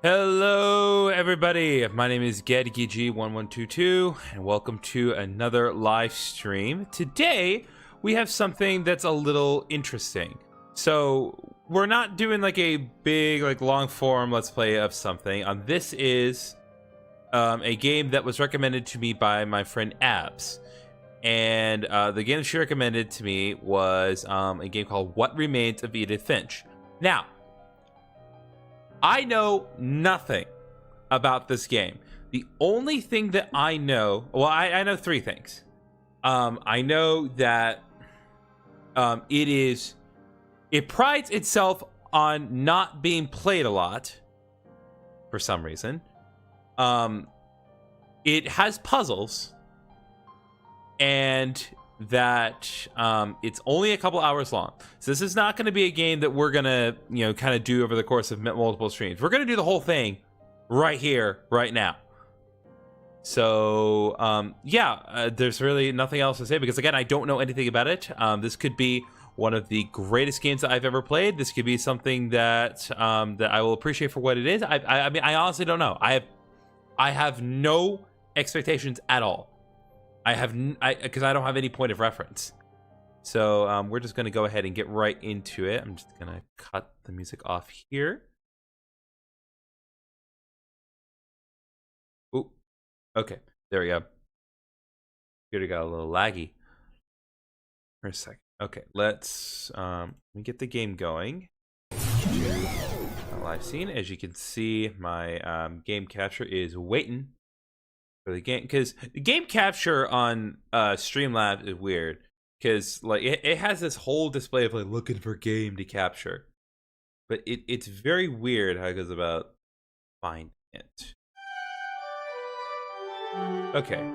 Hello everybody, my name is GedGG1122 and welcome to another live stream. Today we have something that's a little interesting. So we're not doing like a big long form let's play of something. This is a game that was recommended to me by my friend Abs. And the game that she recommended to me was a game called What Remains of Edith Finch. Now, I know nothing about this game. The only thing that I know, well, I know three things. I know that it prides itself on not being played a lot for some reason. It has puzzles, and that it's only a couple hours long. So this is not going to be a game that we're going to, kind of do over the course of multiple streams. We're going to do the whole thing right here, right now. So, there's really nothing else to say because, again, I don't know anything about it. This could be one of the greatest games that I've ever played. This could be something that that I will appreciate for what it is. I mean, I honestly don't know. I have no expectations at all. Because I don't have any point of reference. So we're just going to go ahead and get right into it. I'm just going to cut the music off here. Ooh, okay, there we go. Here got a little laggy for a second. Okay, let's let me get the game going. Live scene. As you can see, my game capture is waiting for the game, because the game capture on Streamlabs is weird, because it has this whole display of looking for game to capture, but it's very weird how it goes about finding it. Okay,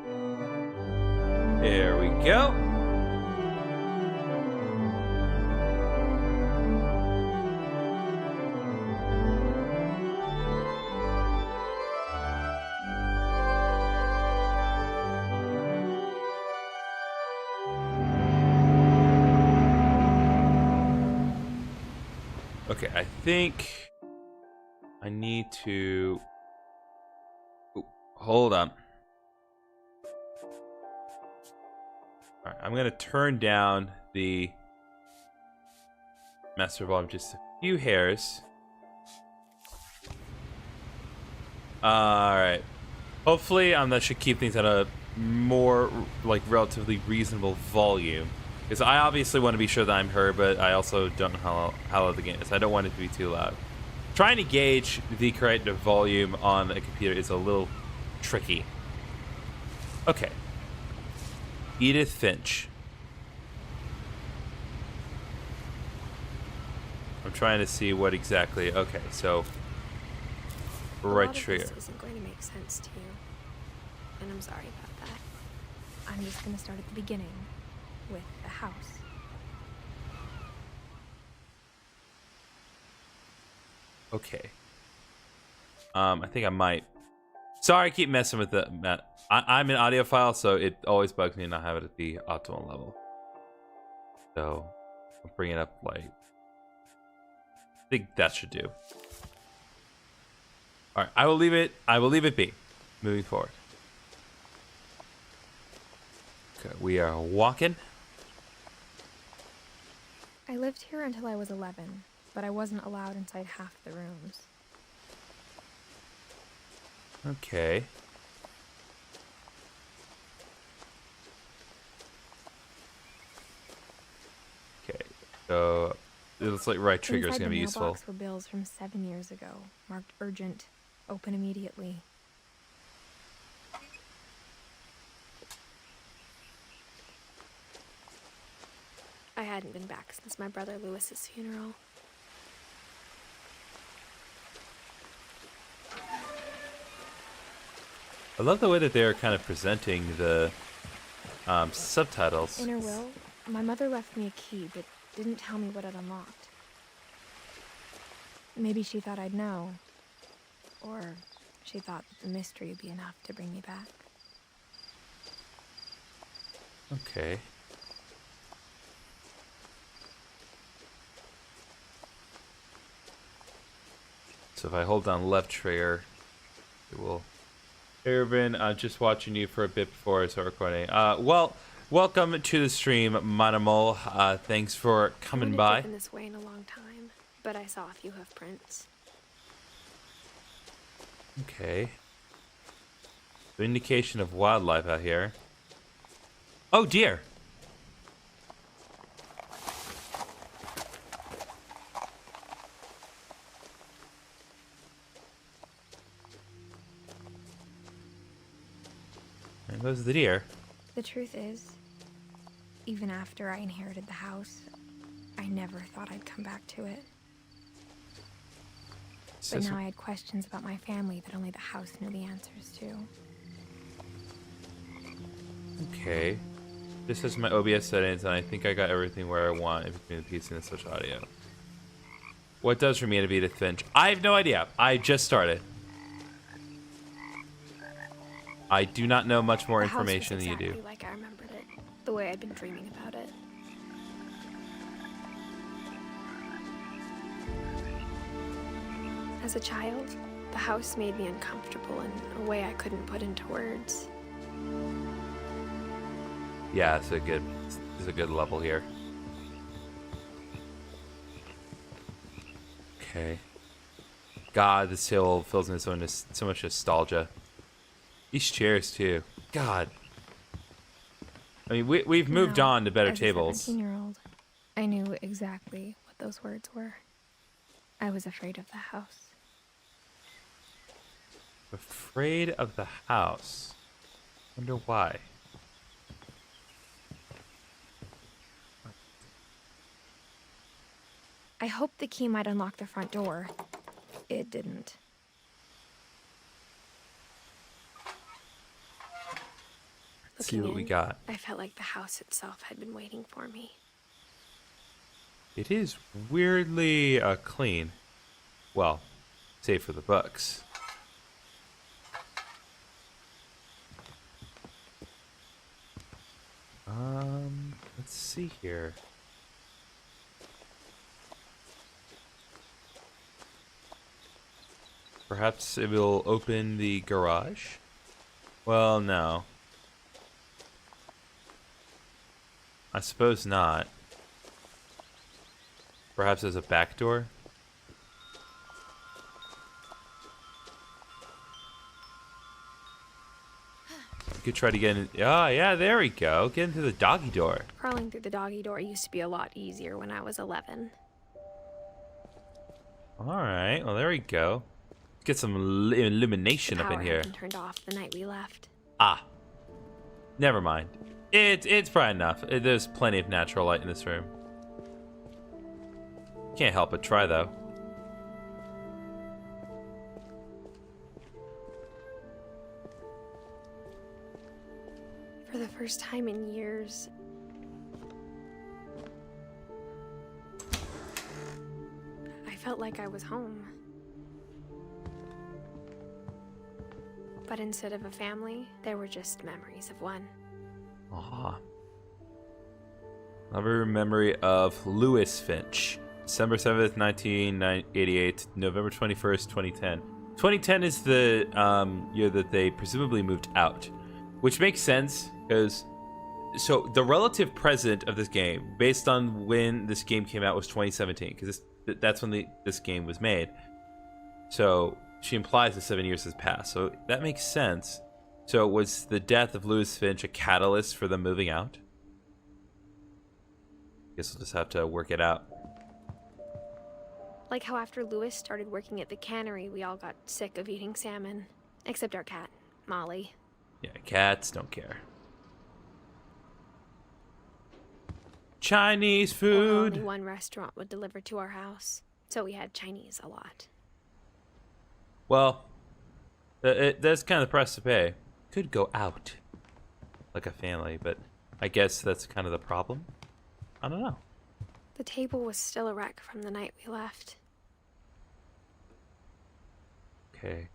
there we go. Okay, I think I need to... Ooh, hold on. Alright, I'm going to turn down the master volume just a few hairs. Alright. Hopefully, that should keep things at a more, relatively reasonable volume. Because I obviously want to be sure that I'm heard, but I also don't know how loud the game is. I don't want it to be too loud. Trying to gauge the correct volume on a computer is a little tricky. Okay. Edith Finch. I'm trying to see what exactly... Okay, so... Right trigger. This isn't going to make sense to you. And I'm sorry about that. I'm just going to start at the beginning. With the house. Okay. I think I might. Sorry, I keep messing with the. I'm an audiophile, so it always bugs me not have it at the optimal level. So I'll bring it up I think that should do. All right, I will leave it be. Moving forward. Okay, we are walking. I lived here until I was 11, but I wasn't allowed inside half the rooms. Okay. Okay, so it looks like right trigger is going to be useful. Inside the mailbox were bills from 7 years ago, marked urgent, open immediately. I hadn't been back since my brother Lewis's funeral. I love the way that they're kind of presenting the subtitles. In her will, my mother left me a key, but didn't tell me what it unlocked. Maybe she thought I'd know. Or she thought that the mystery would be enough to bring me back. Okay. So if I hold down left trigger, it will. Hey, Ruben, I'm just watching you for a bit before I start recording. Well, welcome to the stream, Manimal. Thanks for coming by. I haven't driven this way in a long time, but I saw a few hoof prints. Okay. The indication of wildlife out here. Oh, dear. There goes the deer. The truth is, even after I inherited the house, I never thought I'd come back to it. But now I had questions about my family that only the house knew the answers to. Okay. This is my OBS settings, and I think I got everything where I want in between the PC and the Switch audio. What does Remains of Edith Finch? I have no idea. I just started. I do not know much more information than you do. Exactly like I remembered it, the way I'd been dreaming about it. As a child, the house made me uncomfortable in a way I couldn't put into words. Yeah, it's a good level here. Okay. God, this hill fills me with so much nostalgia. These chairs too. God. I mean, we've moved on to better tables. As a 17-year-old, I knew exactly what those words were. I was afraid of the house. Afraid of the house. Wonder why. I hoped the key might unlock the front door. It didn't. Let's see what we got. I felt like the house itself had been waiting for me. It is weirdly clean. Well, save for the books. Let's see here. Perhaps it will open the garage? Well, no. I suppose not. Perhaps there's a back door? You could try to get in. Oh, yeah, there we go. Get into the doggy door. Crawling through the doggy door used to be a lot easier when I was 11. Alright, well, there we go. Get some illumination up in here. The power had been turned off the night we left. Ah. Never mind. It's bright enough. There's plenty of natural light in this room. Can't help but try, though. For the first time in years, I felt like I was home. But instead of a family, there were just memories of one. Aw. Another memory of Lewis Finch. December 7th, 1988, November 21st, 2010. 2010 is the year that they presumably moved out. Which makes sense, because... So, the relative present of this game, based on when this game came out, was 2017. Because that's when this game was made. So, she implies that 7 years has passed. So, that makes sense. So, was the death of Lewis Finch a catalyst for them moving out? Guess we'll just have to work it out. Like how after Lewis started working at the cannery, we all got sick of eating salmon. Except our cat, Molly. Yeah, cats don't care. Chinese food! Only one restaurant would deliver to our house, so we had Chinese a lot. Well, that's kind of the price to pay. Could go out like a family, but I guess that's kind of the problem. I don't know. The table was still a wreck from the night we left. Okay.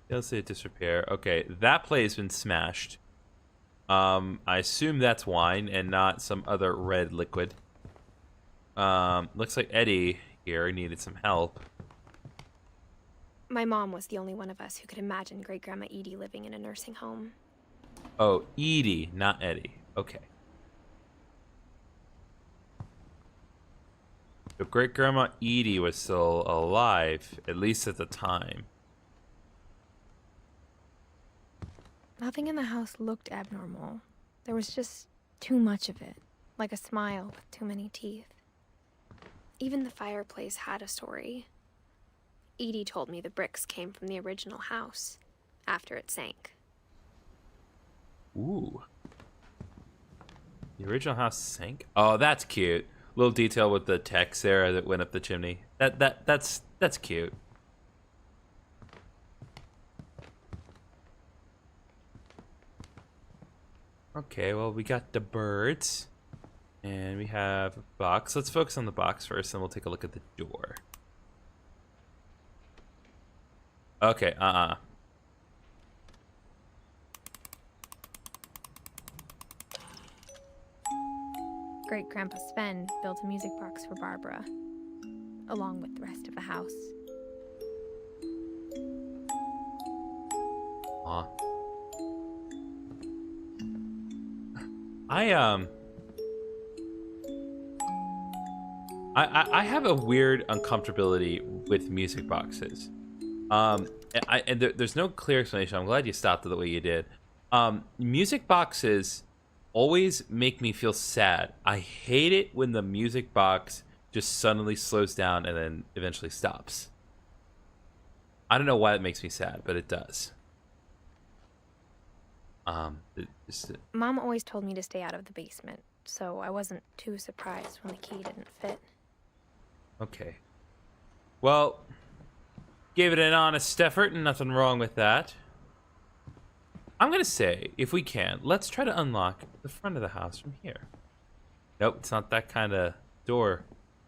Let's see, disrepair. Okay, that plate has been smashed. I assume that's wine and not some other red liquid. Looks like Eddie here needed some help. My mom was the only one of us who could imagine Great Grandma Edie living in a nursing home. Oh, Edie, not Eddie. Okay. So Great Grandma Edie was still alive, at least at the time. Nothing in the house looked abnormal. There was just too much of it, like a smile with too many teeth. Even the fireplace had a story. Edie told me the bricks came from the original house, after it sank. Ooh. The original house sank? Oh, that's cute. Little detail with the text there that went up the chimney. That's cute. Okay, well, we got the birds. And we have a box. Let's focus on the box first, and we'll take a look at the door. Okay, Great Grandpa Sven built a music box for Barbara, along with the rest of the house. Aw. I have a weird uncomfortability with music boxes. There's no clear explanation. I'm glad you stopped it the way you did. Music boxes always make me feel sad. I hate it when the music box just suddenly slows down and then eventually stops. I don't know why it makes me sad, but it does. Mom always told me to stay out of the basement, so I wasn't too surprised when the key didn't fit. Okay. Well, gave it an honest effort and nothing wrong with that. I'm gonna say, if we can, let's try to unlock the front of the house from here. Nope, it's not that kind of door,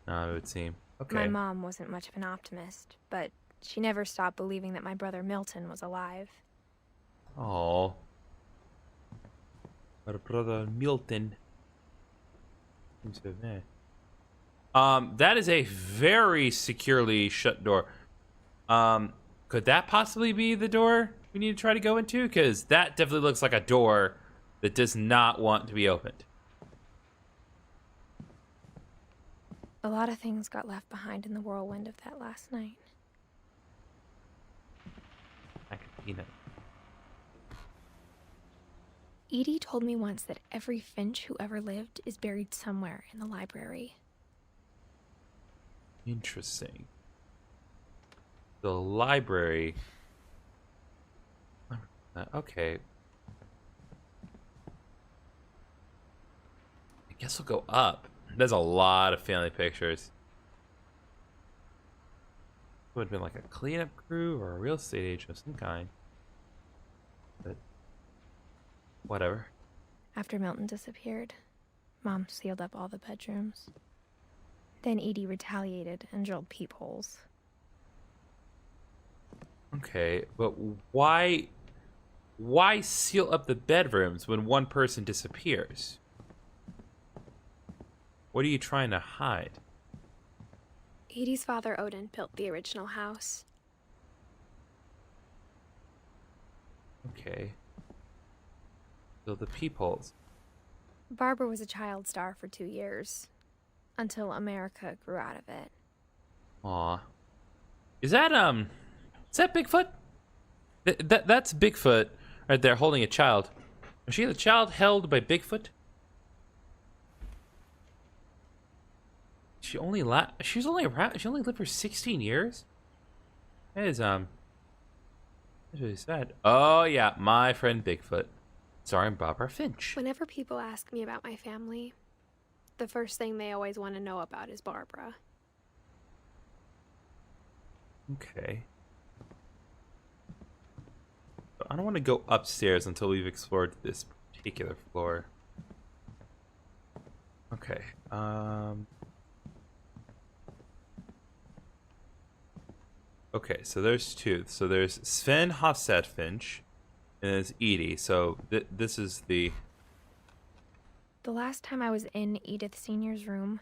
it would seem. Okay. My mom wasn't much of an optimist, but she never stopped believing that my brother Milton was alive. Oh. Our brother Milton. That is a very securely shut door. Could that possibly be the door we need to try to go into? Because that definitely looks like a door that does not want to be opened. A lot of things got left behind in the whirlwind of that last night. I could see that. Edie told me once that every Finch who ever lived is buried somewhere in the library. Interesting. The library. Okay. I guess we'll go up. There's a lot of family pictures. Would have been like a cleanup crew or a real estate agent of some kind. But whatever. After Milton disappeared, Mom sealed up all the bedrooms. Then Edie retaliated and drilled peepholes. Okay, but why seal up the bedrooms when one person disappears? What are you trying to hide? Edie's father Odin built the original house. Okay. So the peepholes. Barbara was a child star for 2 years, until America grew out of it. Aw. Is that Bigfoot? That's Bigfoot right there holding a child. Was she the child held by Bigfoot? She only lived for 16 years? That is that's really sad. Oh yeah, my friend Bigfoot. Starring Barbara Finch. Whenever people ask me about my family, the first thing they always want to know about is Barbara. Okay. I don't want to go upstairs until we've explored this particular floor. Okay. Okay, so there's two. So there's Sven Hofstad Finch, and there's Edie. So this is the The last time I was in Edith Sr.'s room,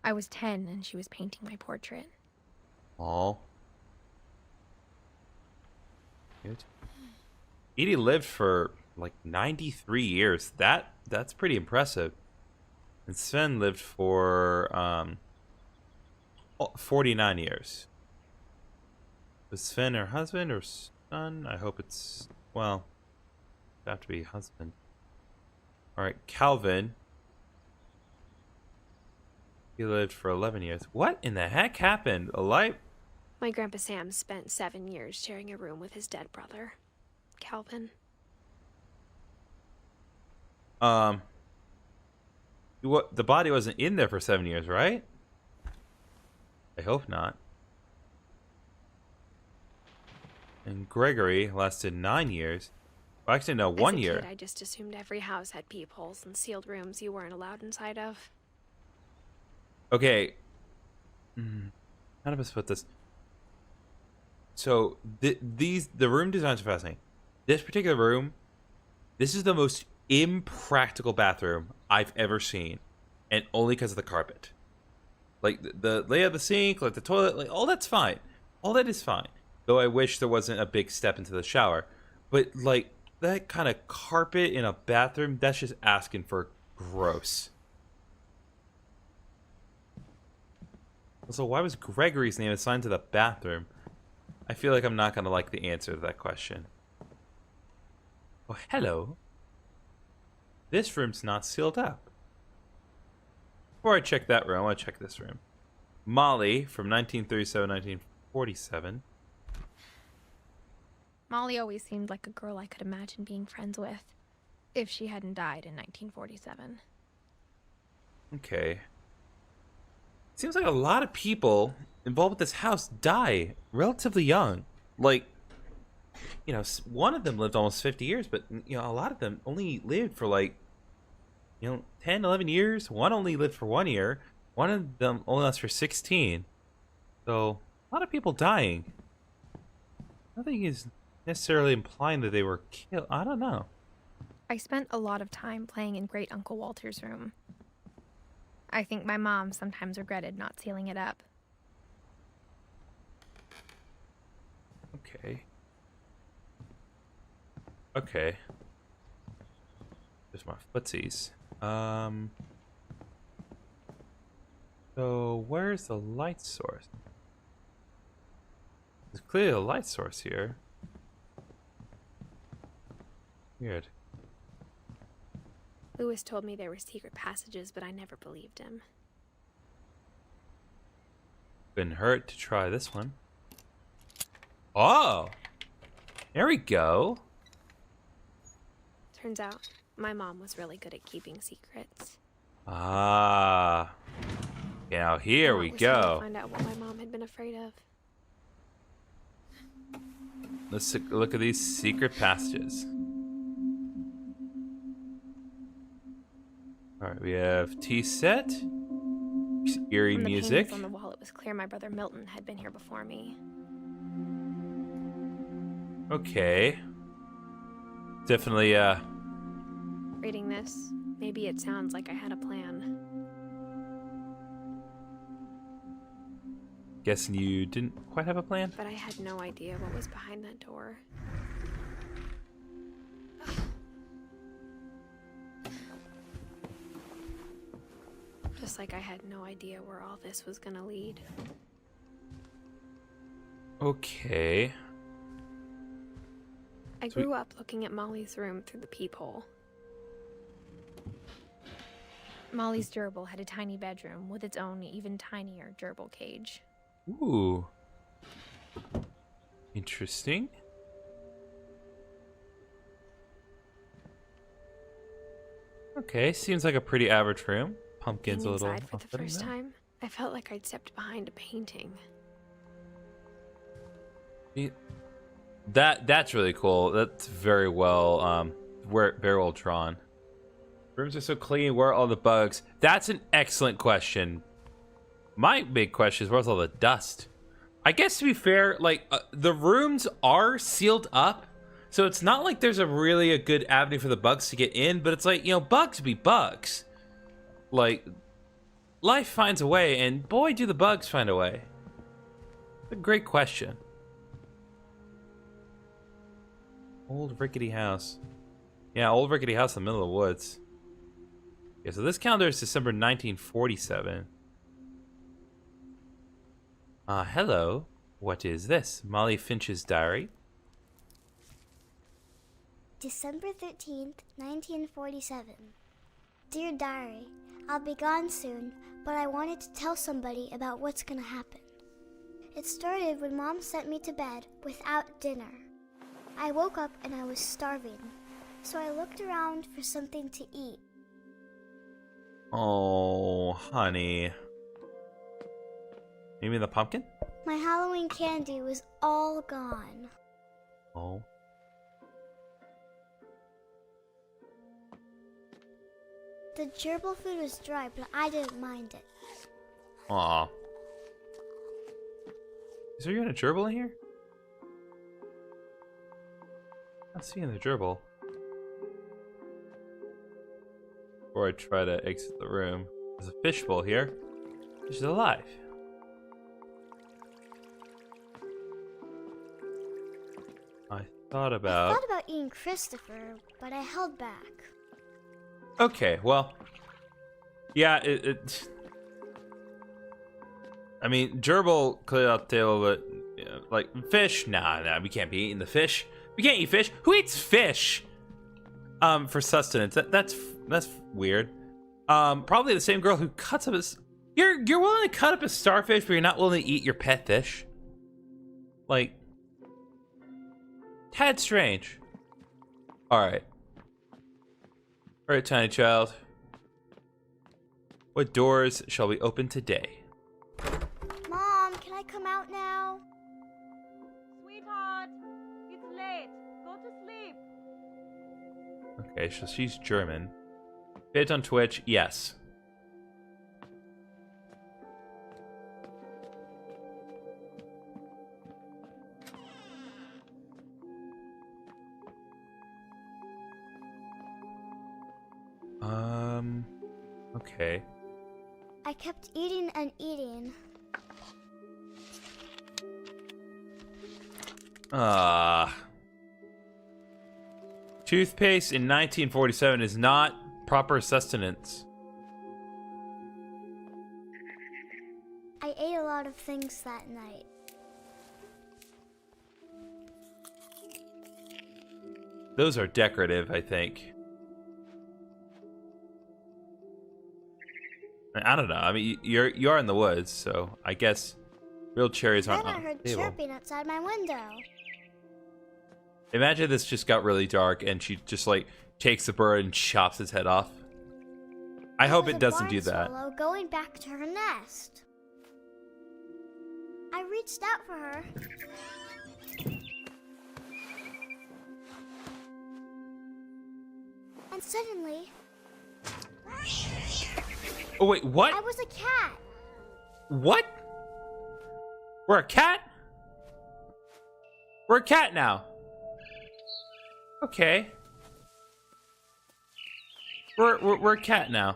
I was 10 and she was painting my portrait. Oh. Good. Edie lived for like 93 years. That's pretty impressive. And Sven lived for 49 years. Was Sven her husband or son? I hope it's, well, it'd have to be husband. All right, Calvin. He lived for 11 years. What in the heck happened? A light? My Grandpa Sam spent 7 years sharing a room with his dead brother, Calvin. What? The body wasn't in there for 7 years, right? I hope not. And Gregory lasted 9 years. Well, actually, no, 1 year. As a kid, I just assumed every house had peepholes and sealed rooms you weren't allowed inside of. Okay. How do I put this? So, the room designs are fascinating. This particular room, this is the most impractical bathroom I've ever seen. And only because of the carpet. Like, the layout of the sink, like the toilet, like, all that's fine. All that is fine. Though I wish there wasn't a big step into the shower. But, like, that kind of carpet in a bathroom, that's just asking for gross. Also, why was Gregory's name assigned to the bathroom? I feel like I'm not going to like the answer to that question. Oh, hello. This room's not sealed up. Before I check that room, I want to check this room. Molly from 1937-1947. Molly always seemed like a girl I could imagine being friends with, if she hadn't died in 1947. Okay. Seems like a lot of people involved with this house die relatively young. Like, you know, one of them lived almost 50 years, but, you know, a lot of them only lived for, like, you know, 10, 11 years. One only lived for 1 year. One of them only lasted for 16. So, a lot of people dying. Nothing is necessarily implying that they were killed. I don't know. I spent a lot of time playing in Great Uncle Walter's room. I think my mom sometimes regretted not sealing it up. Okay. Okay. There's my footsies. So where's the light source? There's clearly a light source here. Weird. Lewis told me there were secret passages, but I never believed him. Couldn't hurt to try this one. Oh! There we go. Turns out, my mom was really good at keeping secrets. Ah. Now here we Was trying to go. find out what my mom had been afraid of. Let's look at these secret passages. Alright, we have tea set. Eerie From the music. paintings on the wall, it was clear my brother Milton had been here before me. Okay. Definitely, Reading this, maybe it sounds like I had a plan. guessing you didn't quite have a plan? But I had no idea what was behind that door. Just like I had no idea where all this was gonna lead. Okay. I grew up looking at Molly's room through the peephole. Molly's gerbil had a tiny bedroom with its own even tinier gerbil cage. Ooh. Interesting. Okay, seems like a pretty average room. Pumpkin's Being a little inside for the off-putting first though. time, I felt like I'd stepped behind a painting. That's really cool. That's very well very well drawn. Rooms are so clean. Where are all the bugs? That's an excellent question. My big question is, where's all the dust? I guess to be fair, like the rooms are sealed up, so it's not like there's a good avenue for the bugs to get in. But it's like, you know, bugs be bugs. Like, life finds a way, and boy, do the bugs find a way. A great question. Old rickety house. Yeah, old rickety house in the middle of the woods. Okay, so this calendar is December 1947. Hello. What is this? Molly Finch's diary? December 13th, 1947. Dear Diary, I'll be gone soon, but I wanted to tell somebody about what's gonna happen. It started when Mom sent me to bed without dinner. I woke up and I was starving, so I looked around for something to eat. Oh, honey. Maybe the pumpkin? My Halloween candy was all gone. Oh. The gerbil food was dry, but I didn't mind it. Aw. Is there even a gerbil in here? I'm not seeing the gerbil. Before I try to exit the room. There's a fishbowl here. She's alive. I thought about eating Christopher, but I held back. Okay, well, yeah, I mean, gerbil cleared out the table, but like fish, nah, we can't be eating the fish. We can't eat fish. Who eats fish? For sustenance. That's weird. Probably the same girl who cuts up you're willing to cut up a starfish, but you're not willing to eat your pet fish. Like, tad strange. All right. All right, tiny child. What doors shall we open today? Mom, can I come out now? Sweetheart, it's late. Go to sleep. Okay, so she's German. Fit on Twitch, yes. Okay. I kept eating and eating. Toothpaste in 1947 is not proper sustenance. I ate a lot of things that night. Those are decorative, I think. I don't know. I mean, you are in the woods, so I guess real cherries aren't Then I on the heard table. chirping outside my window. Imagine this just got really dark and she just like takes the bird and chops its head off. I hope it doesn't do that. Swallow going back to her nest. I reached out for her. And suddenly, Oh wait, what? I was a cat. What? We're a cat? We're a cat now. Okay. We're a cat now.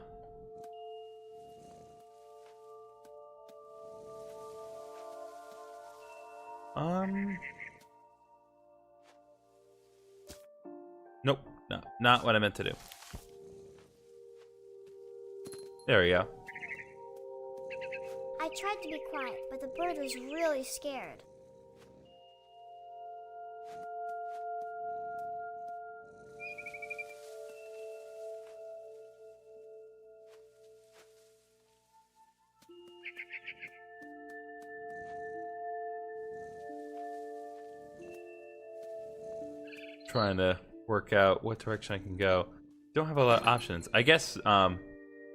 Nope. No, not what I meant to do. There we go. I tried to be quiet, but the bird was really scared. Trying to work out what direction I can go. Don't have a lot of options. I guess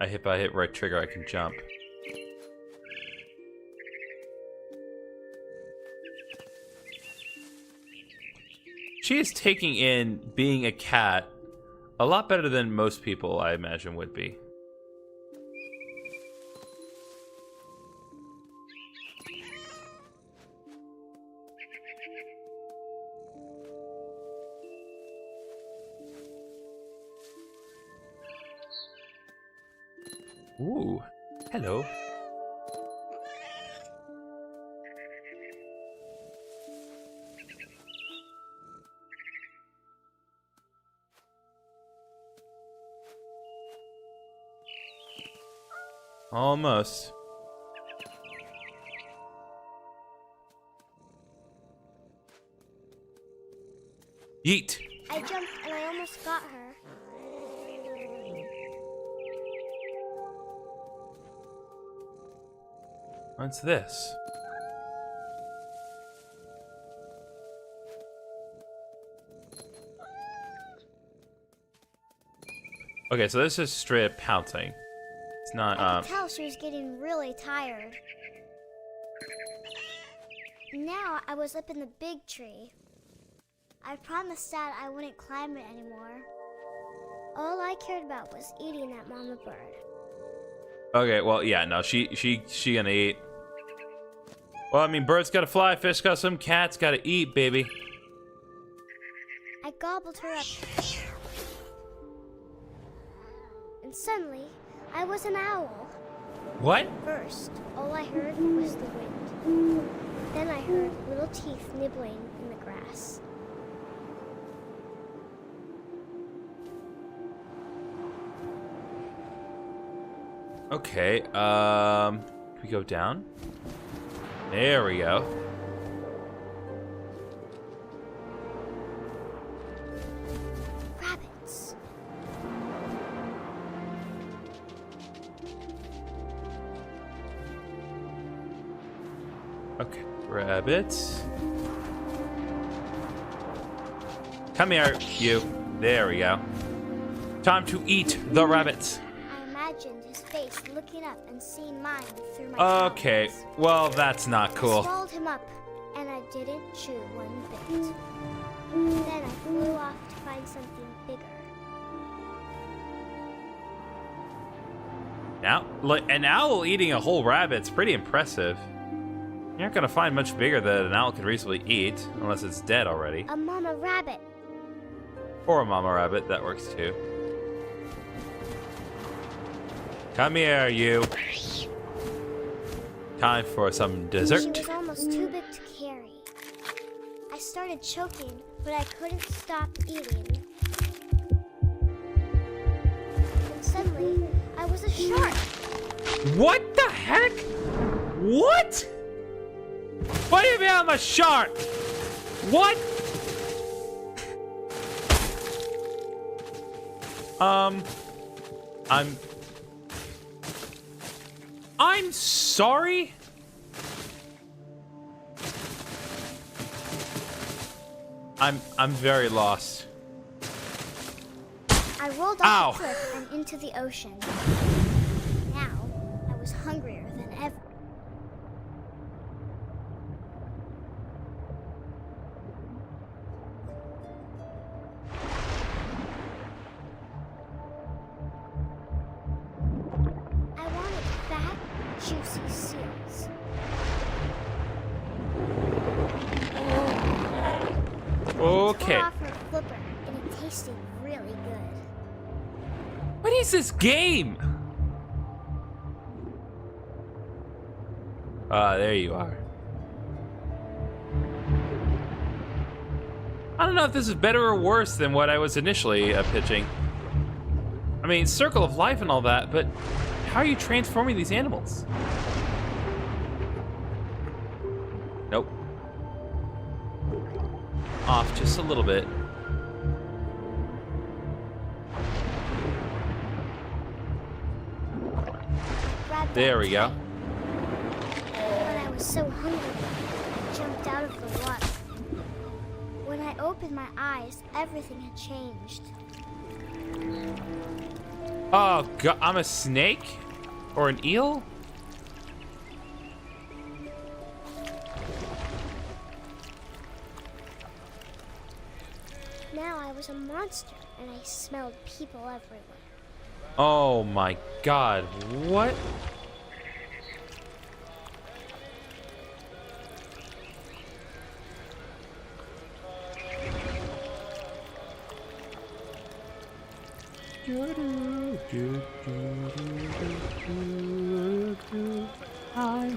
if I hit right trigger I can jump. She is taking in being a cat a lot better than most people I imagine would be. Ooh. Hello. Almost. Yeet. I jumped and I almost got her. What's this? Okay, so this is straight up pouncing. It's not, I could tell she was getting really tired. Now I was up in the big tree. I promised Dad I wouldn't climb it anymore. All I cared about was eating that mama bird. Okay, well, yeah, no, she gonna eat. Well, I mean, birds gotta fly, fish gotta swim, cats gotta eat, baby. I gobbled her up. And suddenly, I was an owl. What? First, all I heard was the wind. Then I heard little teeth nibbling in the grass. Okay, can we go down? There we go. Rabbits. Okay, rabbits. Come here, you. There we go. Time to eat the rabbits. I imagined his face looking up and seeing mine through my Okay, talons. well, that's not I cool. swallowed him up, and I didn't chew one bit. Then I flew off to find something bigger. Now, like, an owl eating a whole rabbit's pretty impressive. You're not gonna find much bigger that an owl could reasonably eat, unless it's dead already. A mama rabbit. Or a mama rabbit, that works too. Come here, you. Time for some She dessert. was almost too big to carry. I started choking, but I couldn't stop eating. And suddenly, I was a shark. What the heck? What? What do you mean I'm a shark? What? I'm sorry? I'm very lost. I rolled Ow. off the cliff and into the ocean. Now, I was hungrier than ever. I wanted fat, juicy seals. Okay. Tore off her flipper, and it tasted really good. What is this game? Ah, there you are. I don't know if this is better or worse than what I was initially pitching. I mean, circle of life and all that, but how are you transforming these animals? Nope. Off just a little bit. Grabbed There that we go. But I was so hungry, I jumped out of the water. When I opened my eyes, everything had changed. Oh, God, I'm a snake? Or an eel? Now I was a monster, and I smelled people everywhere. Oh my God, what?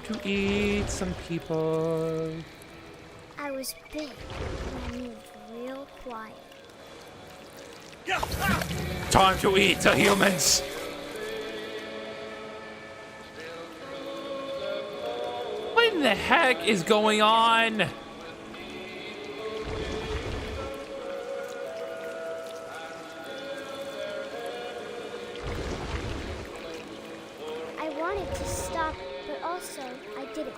Time to eat some people. I was big and I moved real quiet. Time to eat the humans. What in the heck is going on? I wanted to stop, but also I didn't.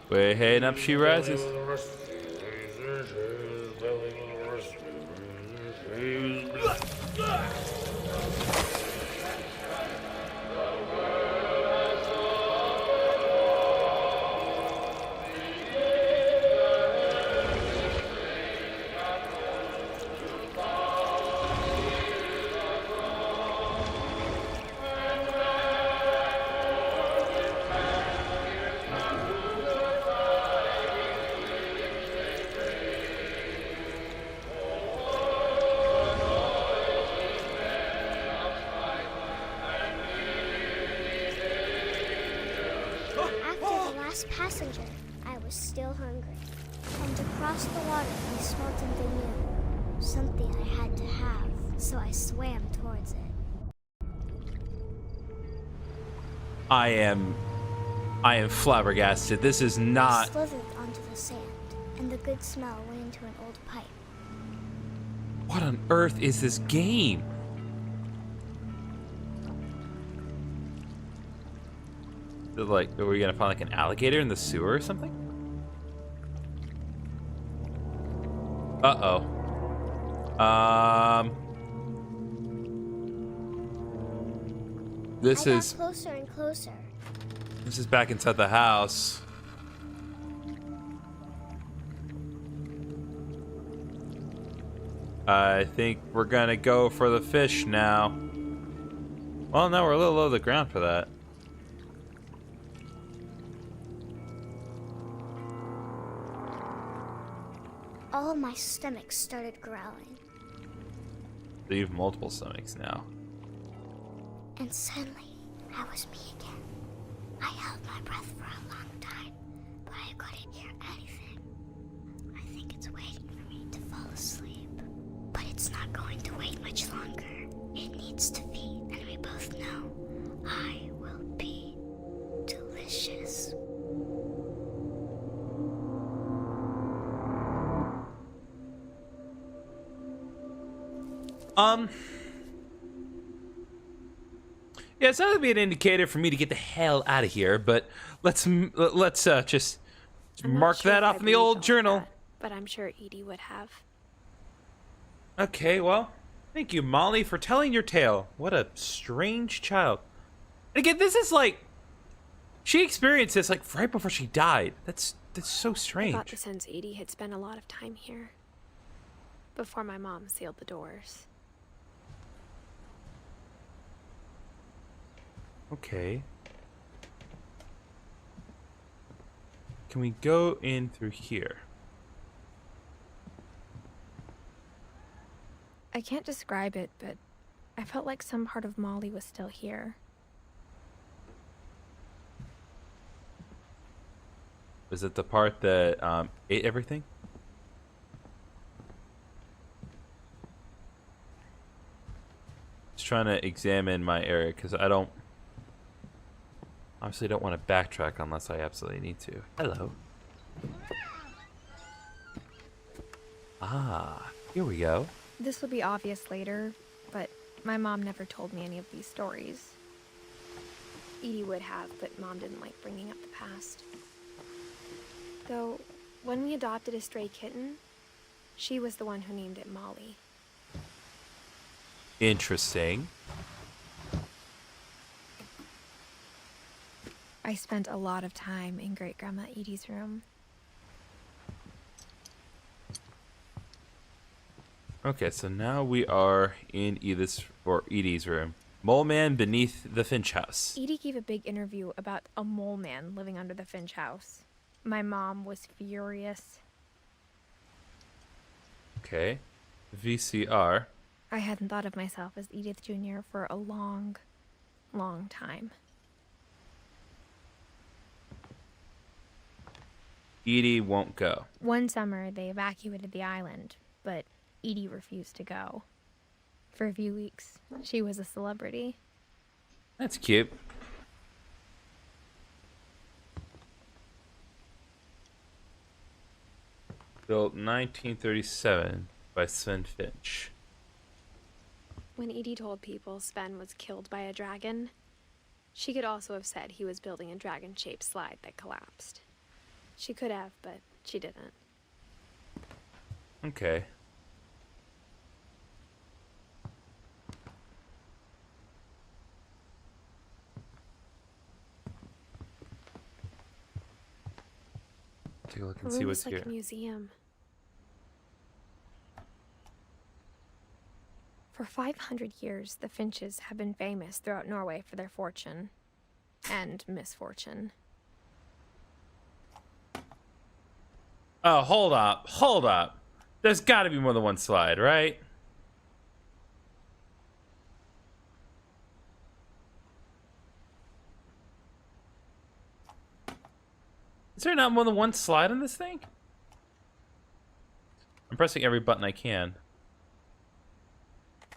Way heading up she rises. After the last passenger, I was still hungry. And across the water, I smelled something new. Something I had to have, so I swam towards it. I am flabbergasted. This is I not. slithered onto the sand, and the good smell went into an old pipe. What on earth is this game? Like, are we gonna find like an alligator in the sewer or something? Uh-oh. This I is got closer and closer. this is back inside the house. I think we're gonna go for the fish now. Well, no, we're a little low to the ground for that. All of my stomach started growling, So you have multiple stomachs now. and suddenly, I was me again. I held my breath for a long time, but I couldn't hear anything. I think it's waiting for me to fall asleep. But it's not going to wait much longer. It needs to feed, and we both know I will be delicious. Yeah, it's not gonna be an indicator for me to get the hell out of here, but let's just I'm not mark sure that if off I in the believed old all of journal. that, but I'm sure Edie would have. Okay, well, thank you, Molly, for telling your tale. What a strange child. And again, this is like she experienced this like right before she died. That's so I strange. got the sense Edie had spent a lot of time here before my mom sealed the doors. Okay. Can we go in through here? I can't describe it, but I felt like some part of Molly was still here. Was it the part that ate everything? Just trying to examine my area because I don't. Obviously, don't want to backtrack unless I absolutely need to. Hello. Ah, here we go. This will be obvious later, but my mom never told me any of these stories. Edie would have, but Mom didn't like bringing up the past. Though, when we adopted a stray kitten, she was the one who named it Molly. Interesting. I spent a lot of time in Great Grandma Edie's room. Okay, so now we are in Edith's room. Mole Man beneath the Finch house. Edie gave a big interview about a mole man living under the Finch house. My mom was furious. Okay. VCR. I hadn't thought of myself as Edith Jr. for a long, long time. Edie won't go. One summer, they evacuated the island, but Edie refused to go. For a few weeks, she was a celebrity. That's cute. Built 1937 by Sven Finch. When Edie told people Sven was killed by a dragon, she could also have said he was building a dragon-shaped slide that collapsed. She could have, but she didn't. Okay. Take a look and Her see room what's is like here. a museum. For 500 years, the Finches have been famous throughout Norway for their fortune and misfortune. Oh, hold up. Hold up. There's got to be more than one slide, right? Is there not more than one slide on this thing? I'm pressing every button I can.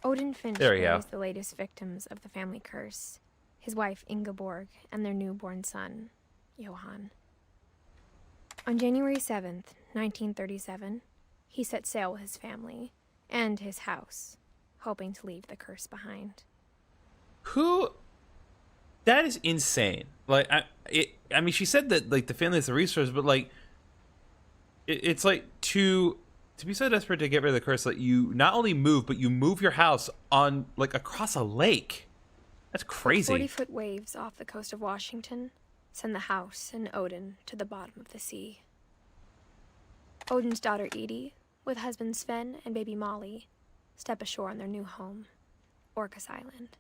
Odin Finch There we go. buries the latest victims of the family curse, his wife Ingeborg and their newborn son, Johan. On January 7th, 1937, he set sail with his family and his house, hoping to leave the curse behind. Who? That is insane. Like, I mean, she said that like the family has the resources, but like, it's like to be so desperate to get rid of the curse that you not only move, but you move your house on like across a lake. That's crazy. 40-foot waves off the coast of Washington send the house and Odin to the bottom of the sea. Odin's daughter Edie, with husband Sven and baby Molly, step ashore on their new home, Orcas Island.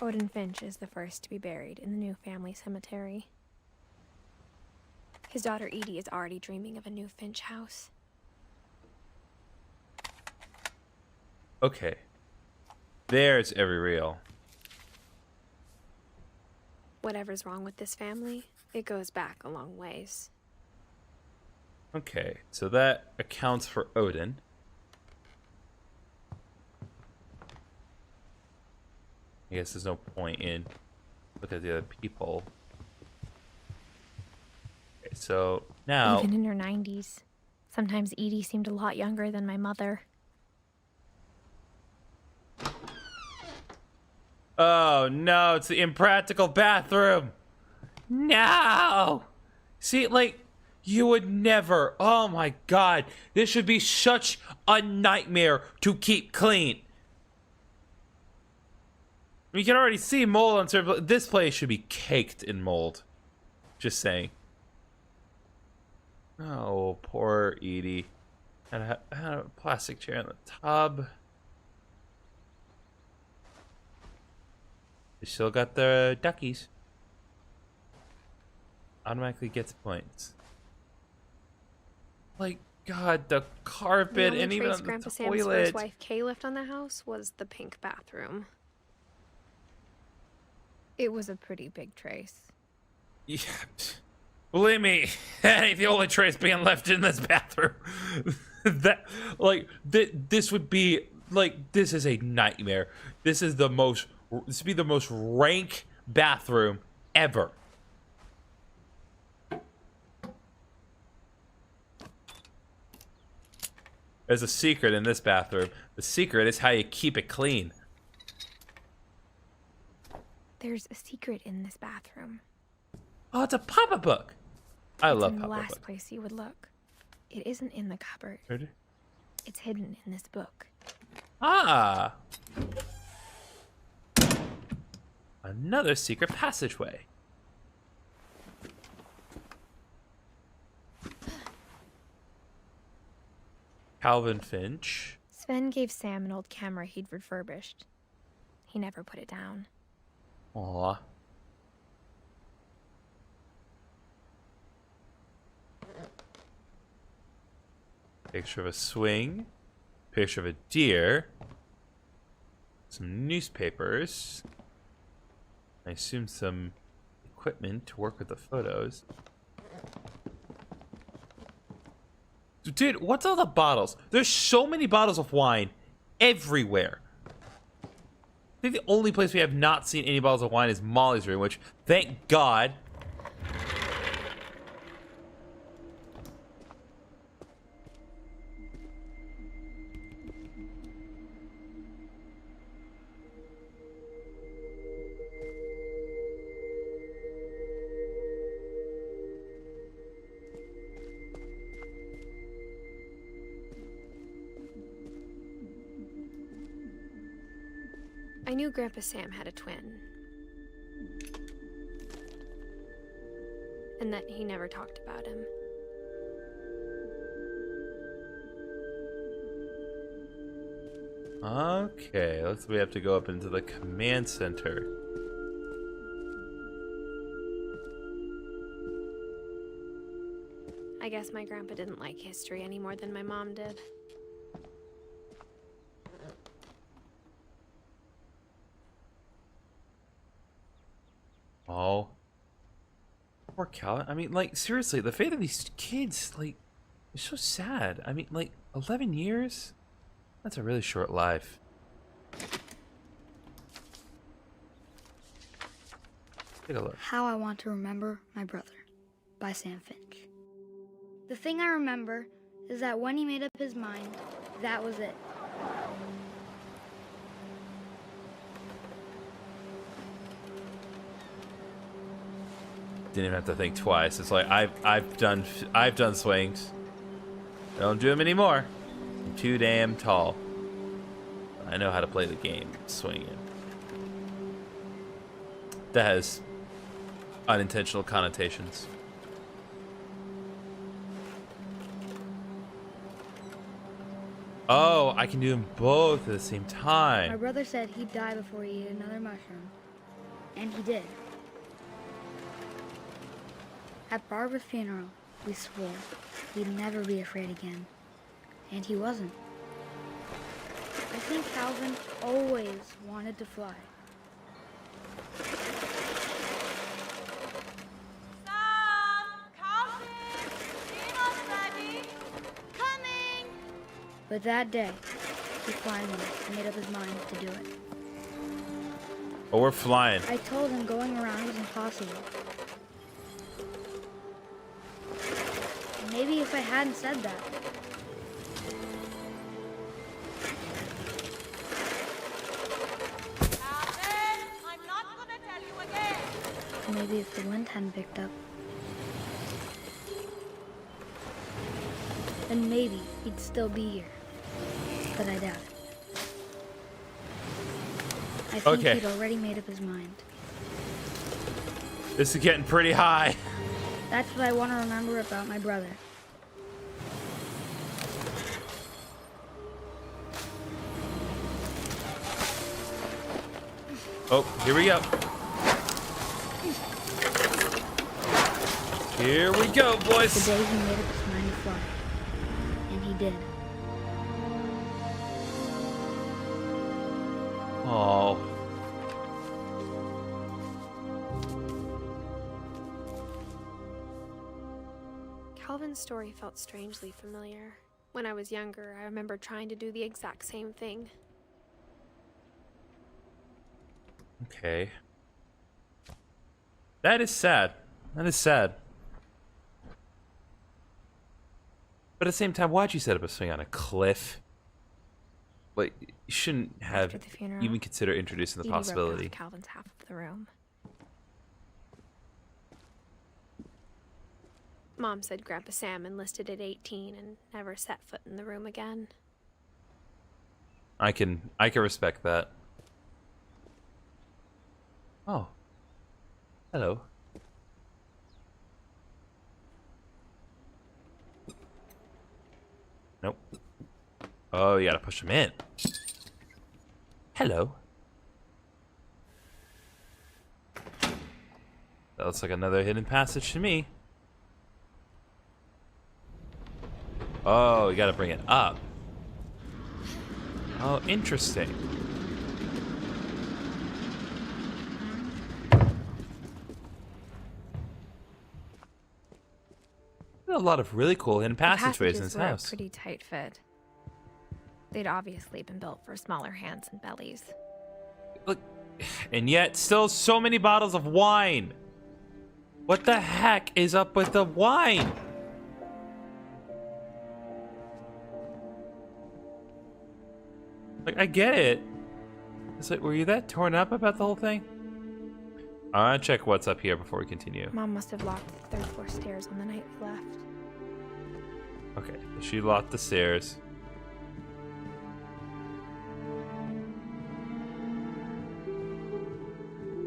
Odin Finch is the first to be buried in the new family cemetery. His daughter Edie is already dreaming of a new Finch house. Okay. There's every reel. Whatever's wrong with this family, it goes back a long ways. Okay, so that accounts for Odin. I guess there's no point in looking at the other people. Okay, so now Even in her 90s. Sometimes Edie seemed a lot younger than my mother. oh no, it's the impractical bathroom. No. See, like, you would never. Oh my god, this should be such a nightmare to keep clean. You can already see mold on certain. This place should be caked in mold. Just saying. Oh, poor Edie. Had a plastic chair in the tub. They still got the duckies. Automatically gets points. Like, God, the carpet The only and even trace on Grandpa the Sam's toilet. first wife Kay left on the house was the pink bathroom. It was a pretty big trace. Yeah, believe me, that ain't the only trace being left in this bathroom. That, like, this would be like, this is a nightmare. This would be the most rank bathroom ever. There's a secret in this bathroom. The secret is how you keep it clean. There's a secret in this bathroom. Oh, it's a pop-up book. I It's love in the pop-up last books. place you would look. It isn't in the cupboard. Ready? It's hidden in this book. Ah. Another secret passageway. Calvin Finch. Sven gave Sam an old camera he'd refurbished. he never put it down. Aw. Picture of a swing. Picture of a deer. Some newspapers. I assume some equipment to work with the photos. Dude, what's all the bottles? There's so many bottles of wine everywhere. I think the only place we have not seen any bottles of wine is Molly's room, which, thank God. I knew Grandpa Sam had a twin. And that he never talked about him. Okay, we have to go up into the command center. I guess my grandpa didn't like history any more than my mom did. Oh. Poor Calvin. I mean, like, seriously, the fate of these kids, like, is so sad. I mean, like, 11 years? That's a really short life. Take a look. How I Want to Remember My Brother by Sam Finch. The thing I remember is that when he made up his mind, that was it. Didn't even have to think twice. It's like I've done swings. Don't do them anymore. I'm too damn tall. I know how to play the game swinging. That has unintentional connotations. Oh, I can do them both at the same My time. brother said he'd die before he ate another mushroom, and he did. At Barbara's funeral, we swore we'd never be afraid again, and he wasn't. I think Calvin always wanted to fly. Sam! Calvin! Dinner's ready! Coming! But that day, he finally made up his mind to do it. Oh, we're flying. I told him going around was impossible. Maybe if I hadn't said that, Calvin! I'm not gonna tell you again! maybe if the wind hadn't picked up, then maybe he'd still be here. But I doubt it. I think Okay. he'd already made up his mind. This is getting pretty high. That's what I want to remember about my brother. Oh, here we go. Here we go, The boys. day he made up his mind to fly. And he did. Oh. Calvin's story felt strangely familiar. When I was younger, I remember trying to do the exact same thing. Okay. That is sad. That is sad. But at the same time, why'd you set up a swing on a cliff? Like, you shouldn't have After the funeral, even consider introducing the Edie roped possibility. off Calvin's half of the room. Mom said Grandpa Sam enlisted at 18 and never set foot in the room again. I can respect that. Oh. Hello. Nope. Oh, you gotta push him in. Hello. That looks like another hidden passage to me. Oh, you gotta bring it up. Oh, interesting. A lot of really cool hidden passageways in this The passages were house. a pretty tight fit. They'd obviously been built for smaller hands and bellies. Look, and yet still so many bottles of wine. What the heck is up with the wine? Like, I get it. It's like, were you that torn up about the whole thing? I want to check what's up here before we continue. Mom must have locked the third floor stairs on the night we left. Okay, she locked the stairs.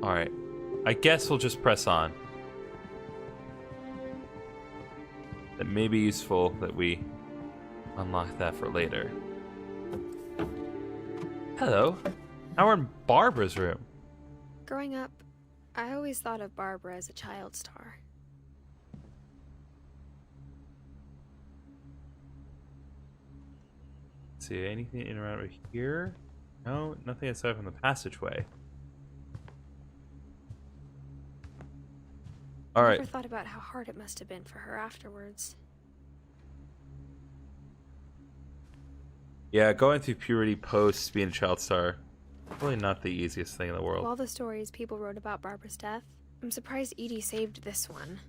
Alright, I guess we'll just press on. That may be useful that we unlock that for later. Hello, now we're in Barbara's room. Growing up, I always thought of Barbara as a child star. Let's see, anything in around over here? No, nothing aside from the passageway. I Alright. never thought about how hard it must have been for her afterwards. Yeah, going through puberty post being a child star, probably not the easiest thing in the Of world. all the stories people wrote about Barbara's death, I'm surprised Edie saved this one.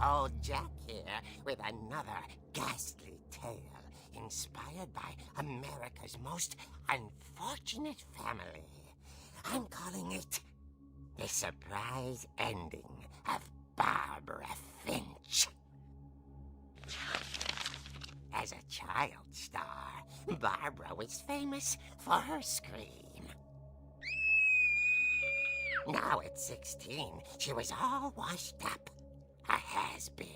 Old Jack here with another ghastly tale inspired by America's most unfortunate family. I'm calling it The Surprise Ending of Barbara Finch. As a child star, Barbara was famous for her scream. Now at 16, she was all washed up. A has-been.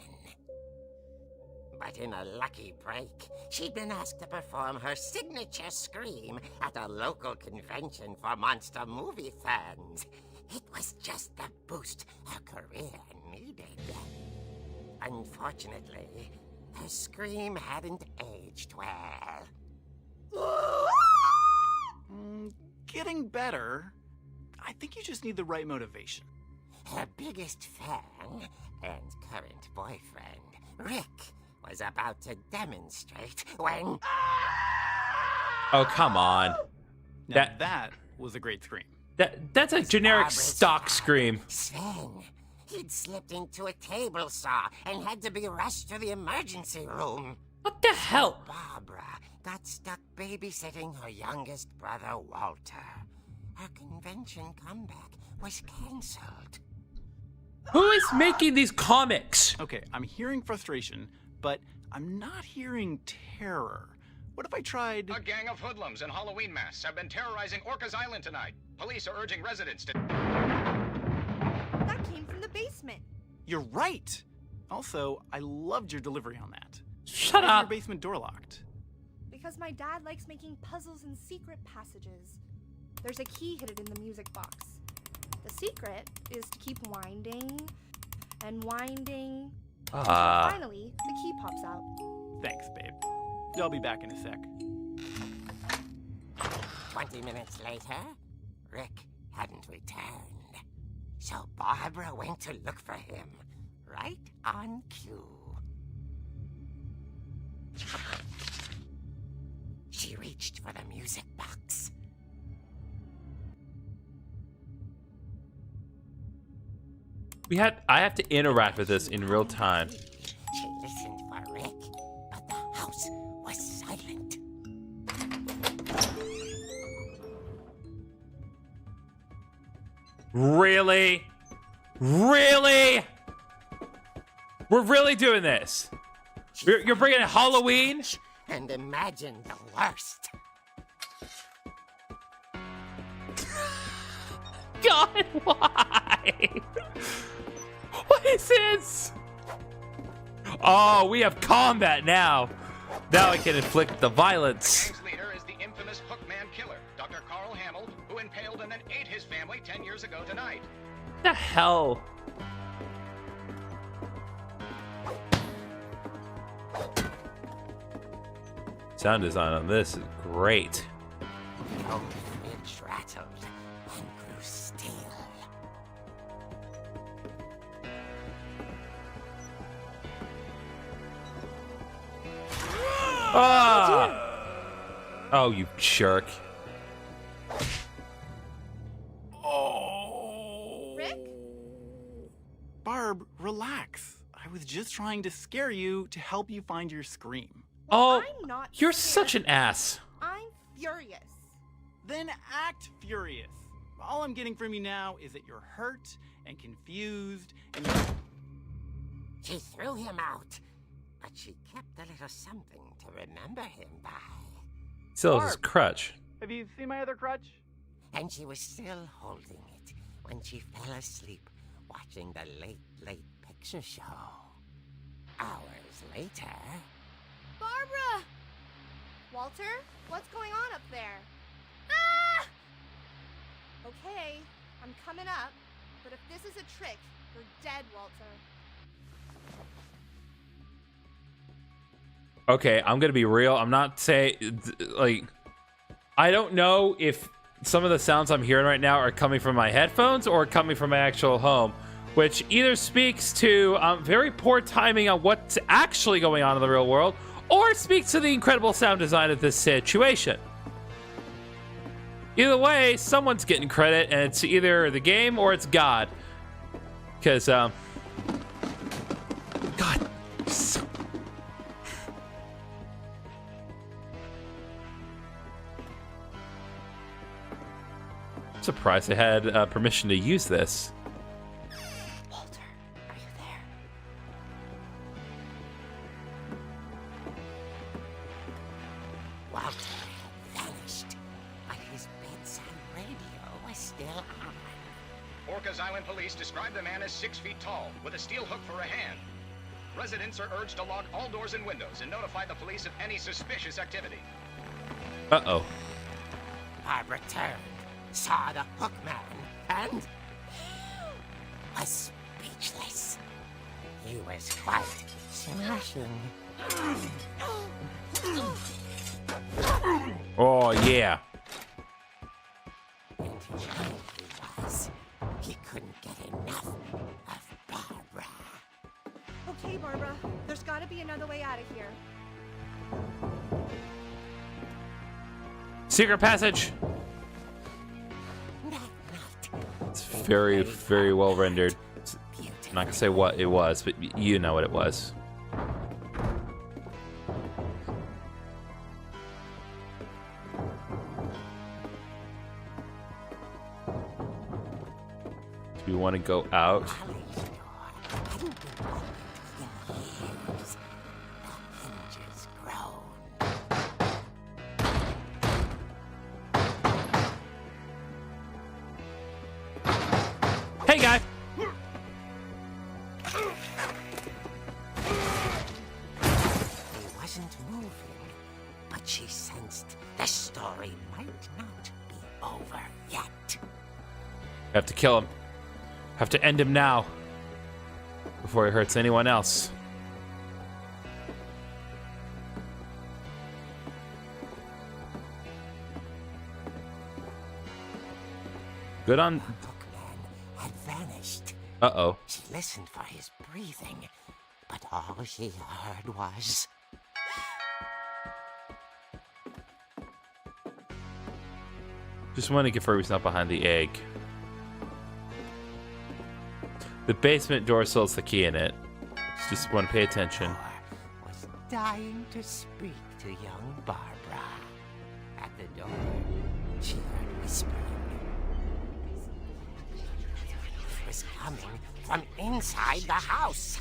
But in a lucky break, she'd been asked to perform her signature scream at a local convention for monster movie fans. It was just the boost her career needed. Unfortunately, her scream hadn't aged well. Getting better. I think you just need the right motivation. Her biggest fan and current boyfriend, Rick, was about to demonstrate when... Oh, come on. Now, that was a great scream. That's a generic Barbara's stock father, scream. Sven. He'd slipped into a table saw and had to be rushed to the emergency room. What the hell? Barbara got stuck babysitting her youngest brother, Walter. Her convention comeback was cancelled. Who is making these comics? Okay, I'm hearing frustration, but I'm not hearing terror. What if I tried... A gang of hoodlums in Halloween masks have been terrorizing Orcas Island tonight. Police are urging residents to... That came from the basement. You're right! Also, I loved your delivery on that. Shut Why is up. your basement door locked? Because my dad likes making puzzles and secret passages. There's a key hidden in the music box. The secret is to keep winding and winding. Finally, the key pops out. Thanks, babe. I'll be back in a sec. 20 minutes later, Rick hadn't returned. So Barbara went to look for him, right on cue. She reached for the music box. I have to interact with this in real time. She listened for Rick, but the house was silent. Really? Really? We're really doing this? You're bringing Halloween? And imagine the worst. God, why? What is this? Oh, we have combat now. Now I can inflict the violence. Gang's leader is the infamous Hookman Hamill, who impaled and then ate his family 10 years ago tonight. The hell? Sound design on this is great. The old fridge rattled and grew still. Ah! Oh, you jerk. Rick? Barb, relax. I was just trying to scare you to help you find your scream. Oh, I'm not you're scared. such an ass. I'm furious. Then act furious. All I'm getting from you now is that you're hurt and confused and you're... She threw him out, but she kept a little something to remember him by. Still has his Barb. crutch. Have you seen my other crutch? And she was still holding it when she fell asleep watching the late picture show. Hours later... Barbara! Walter, what's going on up there? Ah! Okay, I'm coming up, but if this is a trick, you're dead, Walter. Okay, I'm gonna be real. I'm not saying, like, I don't know if some of the sounds I'm hearing right now are coming from my headphones or coming from my actual home, which either speaks to very poor timing on what's actually going on in the real world, or speaks to the incredible sound design of this situation. Either way, someone's getting credit, and it's either the game or it's God. Because, God. So... I'm surprised I had permission to use this. Walter, are you there? Walter had vanished, but his bedside radio was still on. Orcas Island police describe the man as 6 feet tall, with a steel hook for a hand. Residents are urged to lock all doors and windows and notify the police of any suspicious activity. Uh-oh. Barbara turned, saw the hook man, and was speechless. He was quite smashing. Oh, yeah. And he was. He couldn't get enough of Barbara. Okay, Barbara, there's gotta be another way out of here. Secret passage. That night, It's very, very well rendered. I'm not gonna say what it was, but you know what it was. Do you want to go out? Holly's door hadn't been opened in years. The hinges groaned. Hey, guy. He wasn't moving, but she sensed the story might not be over yet. Have to kill him. Have to end him now. Before he hurts anyone else. Good on... The hookman had vanished. Uh-oh. She listened for his breathing, but all she heard was... Just want to confirm he's not behind the egg. The basement door still has the key in it. Just want to pay attention. Door was dying to speak to young Barbara. At the door, she heard whispering. It was coming from inside the house.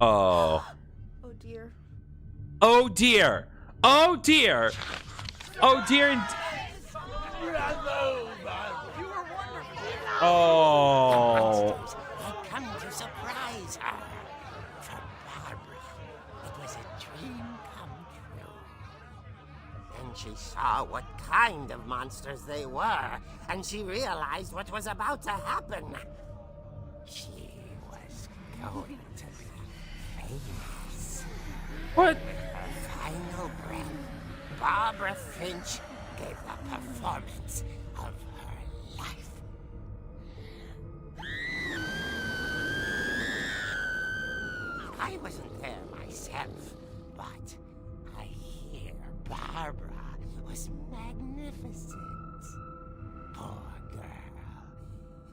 Oh. Oh dear. Oh dear. Oh dear. Oh dear. Oh. Monsters had come to surprise her. For Barbara, it was a dream come true. she saw what kind of monsters they were, and she realized what was about to happen. She was going to be famous. What? Her final breath, Barbara Finch gave the performance of her life. I wasn't there myself, but I hear Barbara was magnificent. Poor girl.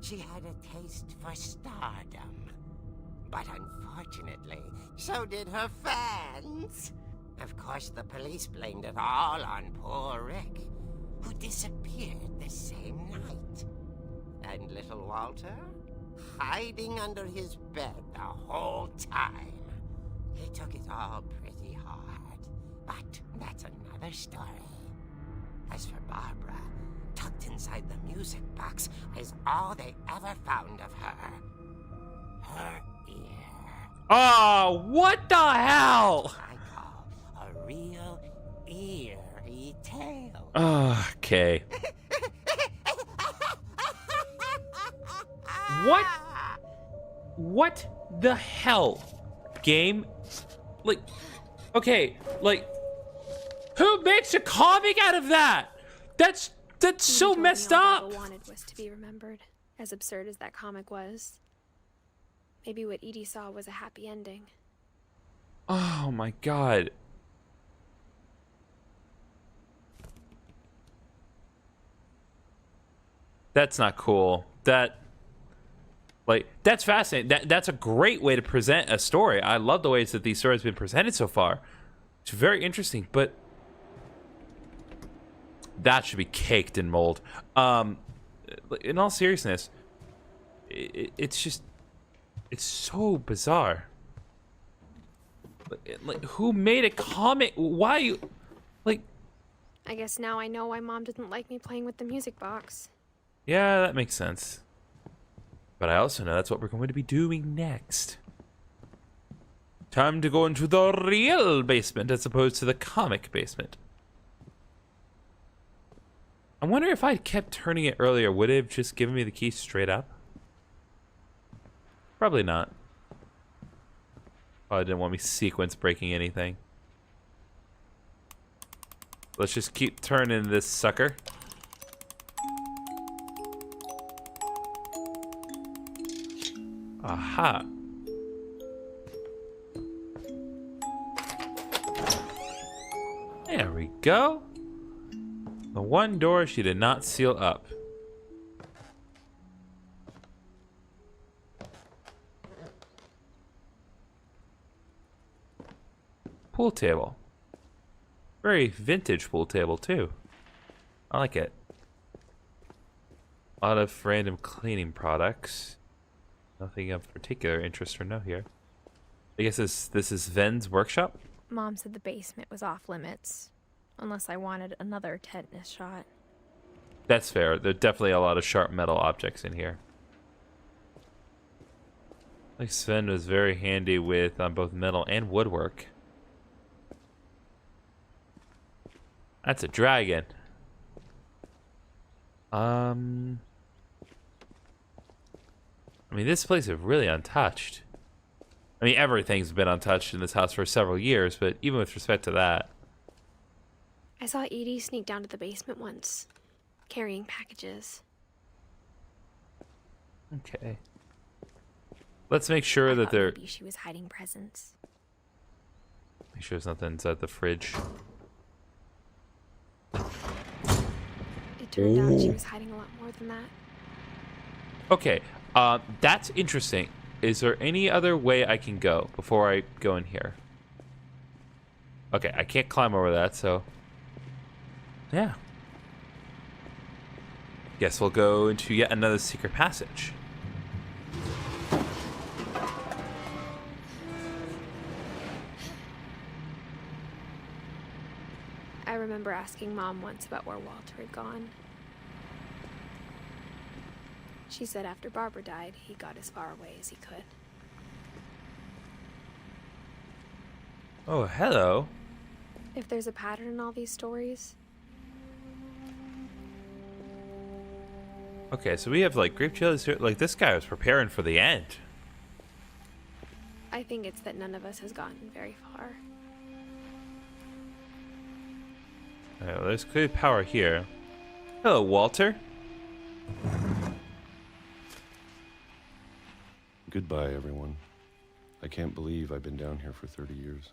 She had a taste for stardom. But unfortunately, so did her fans. Of course, the police blamed it all on poor Rick, who disappeared the same night. And little Walter? Hiding under his bed the whole time. He took it all pretty hard, but that's another story. As for Barbara, tucked inside the music box is all they ever found of her. Her ear. Oh, what the hell? I call a real eerie tale. Okay. What? What the hell? Game? Like, okay, like, who makes a comic out of that? That's so told me messed all up. Baba wanted was to be remembered, as absurd as that comic was. Maybe what Edie saw was a happy ending. Oh my god. That's not cool. That's fascinating. That's a great way to present a story. I love the ways that these stories have been presented so far. It's very interesting, but that should be caked in mold. In all seriousness, it's so bizarre. Like, who made a comic? Why? Like, I guess now I know why Mom didn't like me playing with the music box. yeah, that makes sense. But I also know that's what we're going to be doing next. Time to go into the real basement as opposed to the comic basement. I wonder if I kept turning it earlier, would it have just given me the key straight up? Probably not. Oh, I didn't want me sequence breaking anything. Let's just keep turning this sucker. Aha. There we go. The one door she did not seal up. Pool table. Very vintage pool table too. I like it. A lot of random cleaning products. Nothing of particular interest or note here. I guess this is Ven's workshop? Mom said the basement was off limits, unless I wanted another tetanus shot. That's fair. There are definitely a lot of sharp metal objects in here. Like Sven was very handy with both metal and woodwork. That's a dragon. I mean, this place is really untouched. I mean, everything's been untouched in this house for several years, but even with respect to that. I saw Edie sneak down to the basement once, carrying packages. Okay. Let's make sure that they're... Maybe she was hiding presents. Make sure there's nothing inside the fridge. It turned out she was hiding a lot more than that. Okay, that's interesting. Is there any other way I can go before I go in here? Okay, I can't climb over that, so... yeah. Guess we'll go into yet another secret passage. I remember asking Mom once about where Walter had gone. She said after Barbara died, he got as far away as he could. Oh, hello. If there's a pattern in all these stories, Okay, so we have like grape chilies here. Like this guy was preparing for the end. I think it's that none of us has gotten very far. Alright, well, there's clearly power here. Hello, Walter. Goodbye, everyone. I can't believe I've been down here for 30 years.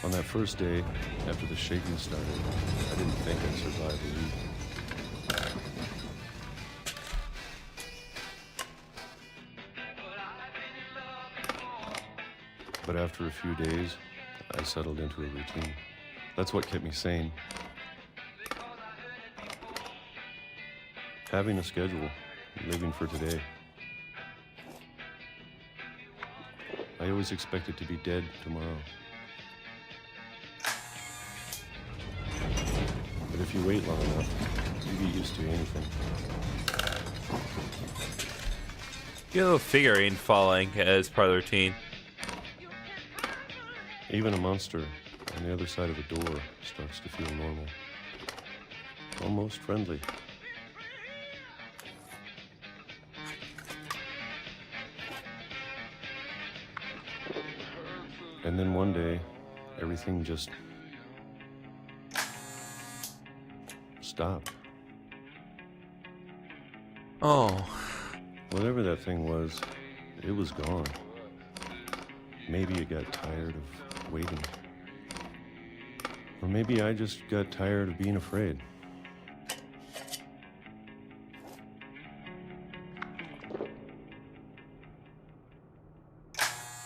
On that first day, after the shaking started, I didn't think I'd survive a week. But after a few days, I settled into a routine. That's what kept me sane. Having a schedule, living for today. I always expected to be dead tomorrow. But if you wait long enough, you get used to anything. You have a little figurine falling as part of the routine. Even a monster on the other side of a door starts to feel normal. Almost friendly. And then one day, everything just stopped. Oh. Whatever that thing was, it was gone. Maybe it got tired of waiting. Or maybe I just got tired of being afraid.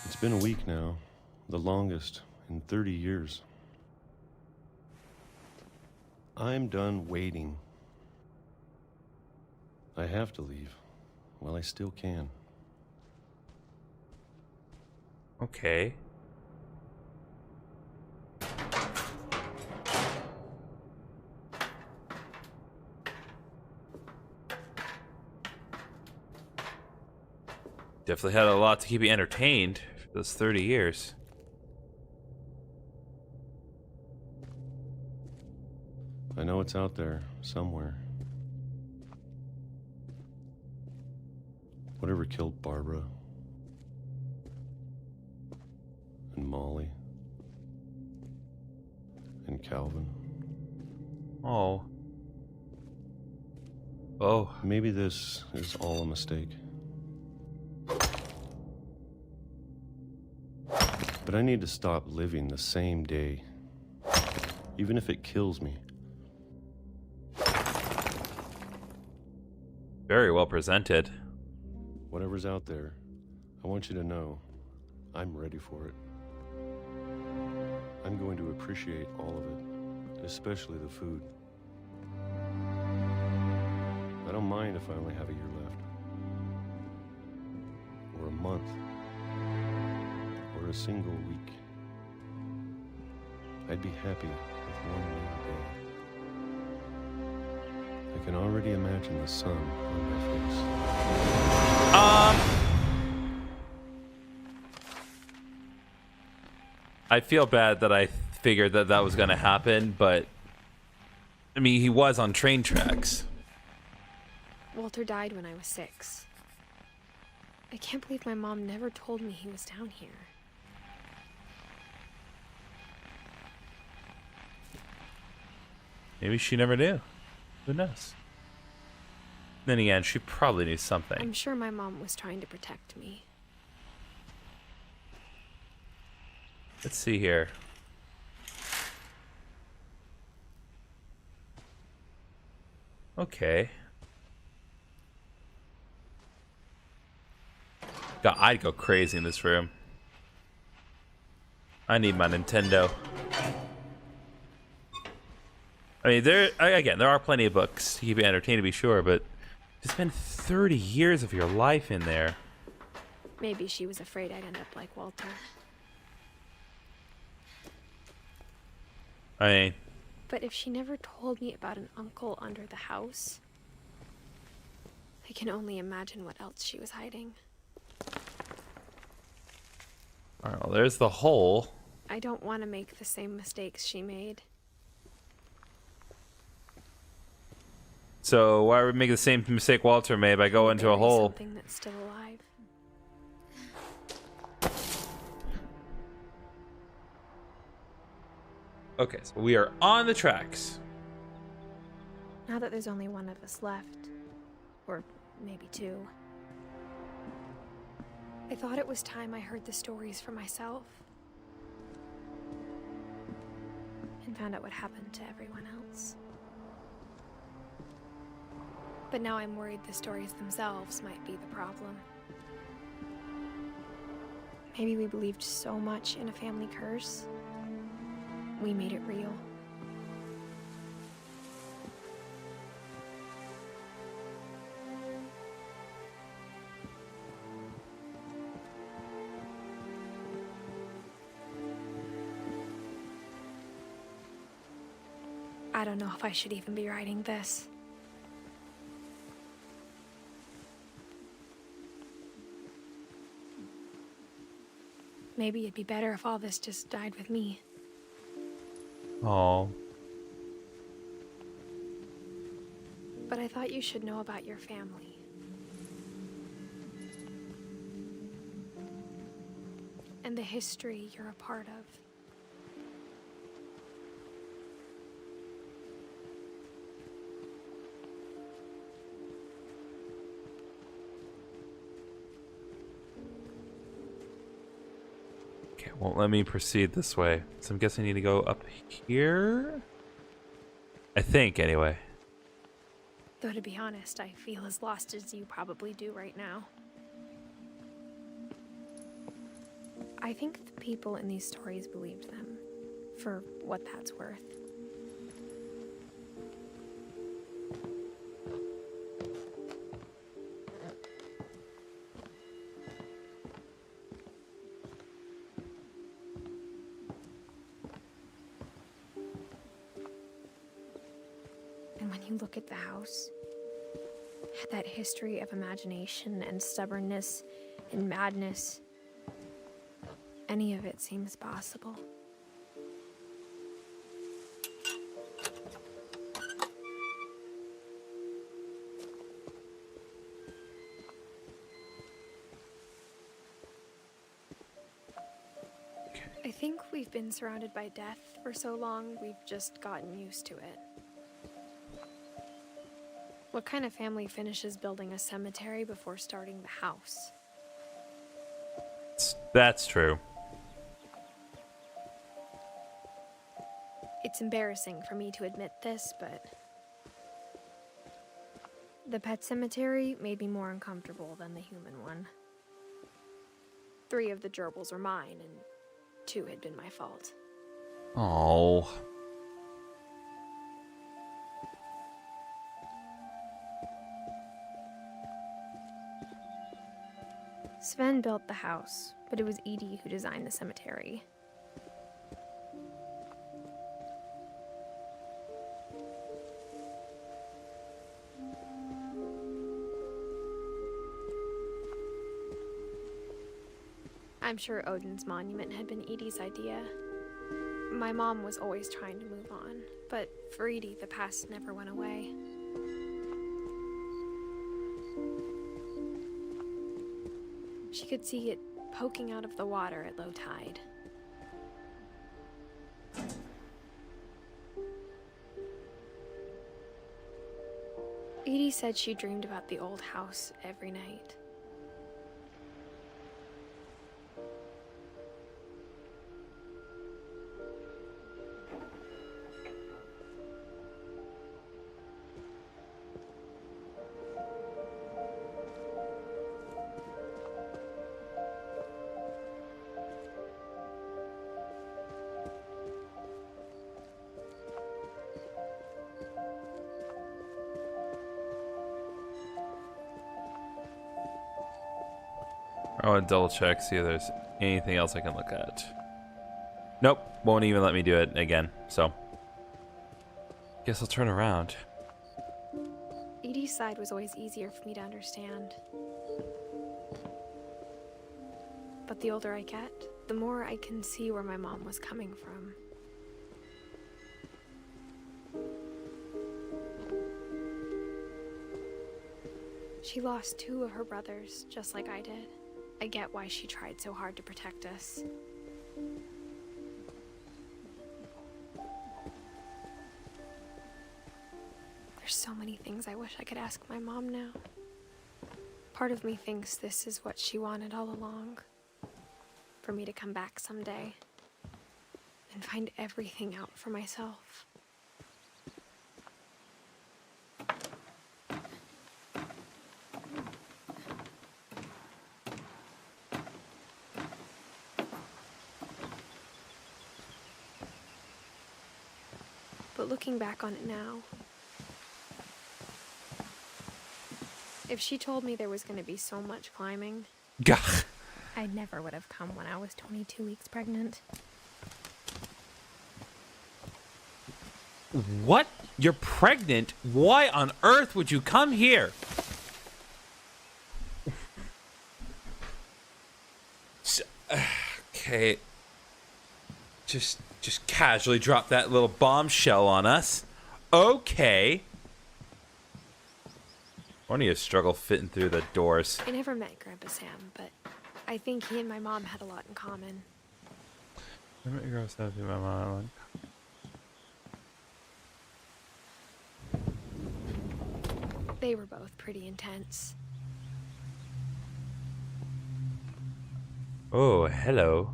It's been a week now, the longest in 30 years. I'm done waiting. I have to leave while I still can. Okay. Definitely had a lot to keep you entertained for those 30 years. I know it's out there somewhere. Whatever killed Barbara and Molly and Calvin. Oh. Oh. Maybe this is all a mistake. But I need to stop living the same day, even if it kills me. Very well presented. Whatever's out there, I want you to know I'm ready for it. I'm going to appreciate all of it, especially the food. I don't mind if I only have a year left, or a month, or a single week. I'd be happy with one more day. I can already imagine the sun on my face. I feel bad that I figured that that was going to happen, but I mean, he was on train tracks. Walter died when I was 6. I can't believe my mom never told me he was down here. Maybe she never knew. Who knows? Then again, she probably knew something. I'm sure my mom was trying to protect me. Let's see here. Okay. God, I'd go crazy in this room. I need my Nintendo. I mean, there are plenty of books to keep you entertained, to be sure, but to spend 30 years of your life in there. Maybe she was afraid I'd end up like Walter. I mean, But if she never told me about an uncle under the house, I can only imagine what else she was hiding. all right, well, there's the hole. I don't want to make the same mistakes she made. So why are we making the same mistake Walter made by going into a Bury hole? Something that's still alive. Okay, so we are on the tracks. Now that there's only one of us left, or maybe two, I thought it was time I heard the stories for myself and found out what happened to everyone else. But now I'm worried the stories themselves might be the problem. Maybe we believed so much in a family curse, we made it real. I don't know if I should even be writing this. Maybe it'd be better if all this just died with me. Oh. But I thought you should know about your family. And the history you're a part of. Okay, won't let me proceed this way. So I'm guessing I need to go up here? I think, anyway. Though to be honest, I feel as lost as you probably do right now. I think the people in these stories believed them, for what that's worth. And when you look at the house, that history of imagination and stubbornness and madness, any of it seems possible. I think we've been surrounded by death for so long, we've just gotten used to it. What kind of family finishes building a cemetery before starting the house? That's true. It's embarrassing for me to admit this, but the pet cemetery made me more uncomfortable than the human one. 3 of the gerbils were mine, and 2 had been my fault. Oh. Sven built the house, but it was Edie who designed the cemetery. I'm sure Odin's monument had been Edie's idea. My mom was always trying to move on, but for Edie, the past never went away. She could see it poking out of the water at low tide. Edie said she dreamed about the old house every night. I want to double check, see if there's anything else I can look at. Nope, won't even let me do it again, so. Guess I'll turn around. Edie's side was always easier for me to understand. But the older I get, the more I can see where my mom was coming from. She lost 2 of her brothers, just like I did. I get why she tried so hard to protect us. There's so many things I wish I could ask my mom now. Part of me thinks this is what she wanted all along. For me to come back someday and find everything out for myself. But looking back on it now, if she told me there was going to be so much climbing, Gah. I never would have come when I was 22 weeks pregnant. What? You're pregnant? Why on earth would you come here? Okay. Just casually drop that little bombshell on us. Okay. Why do you struggle fitting through the doors? I never met Grandpa Sam, but I think he and my mom had a lot in common. They were both pretty intense. Oh, hello.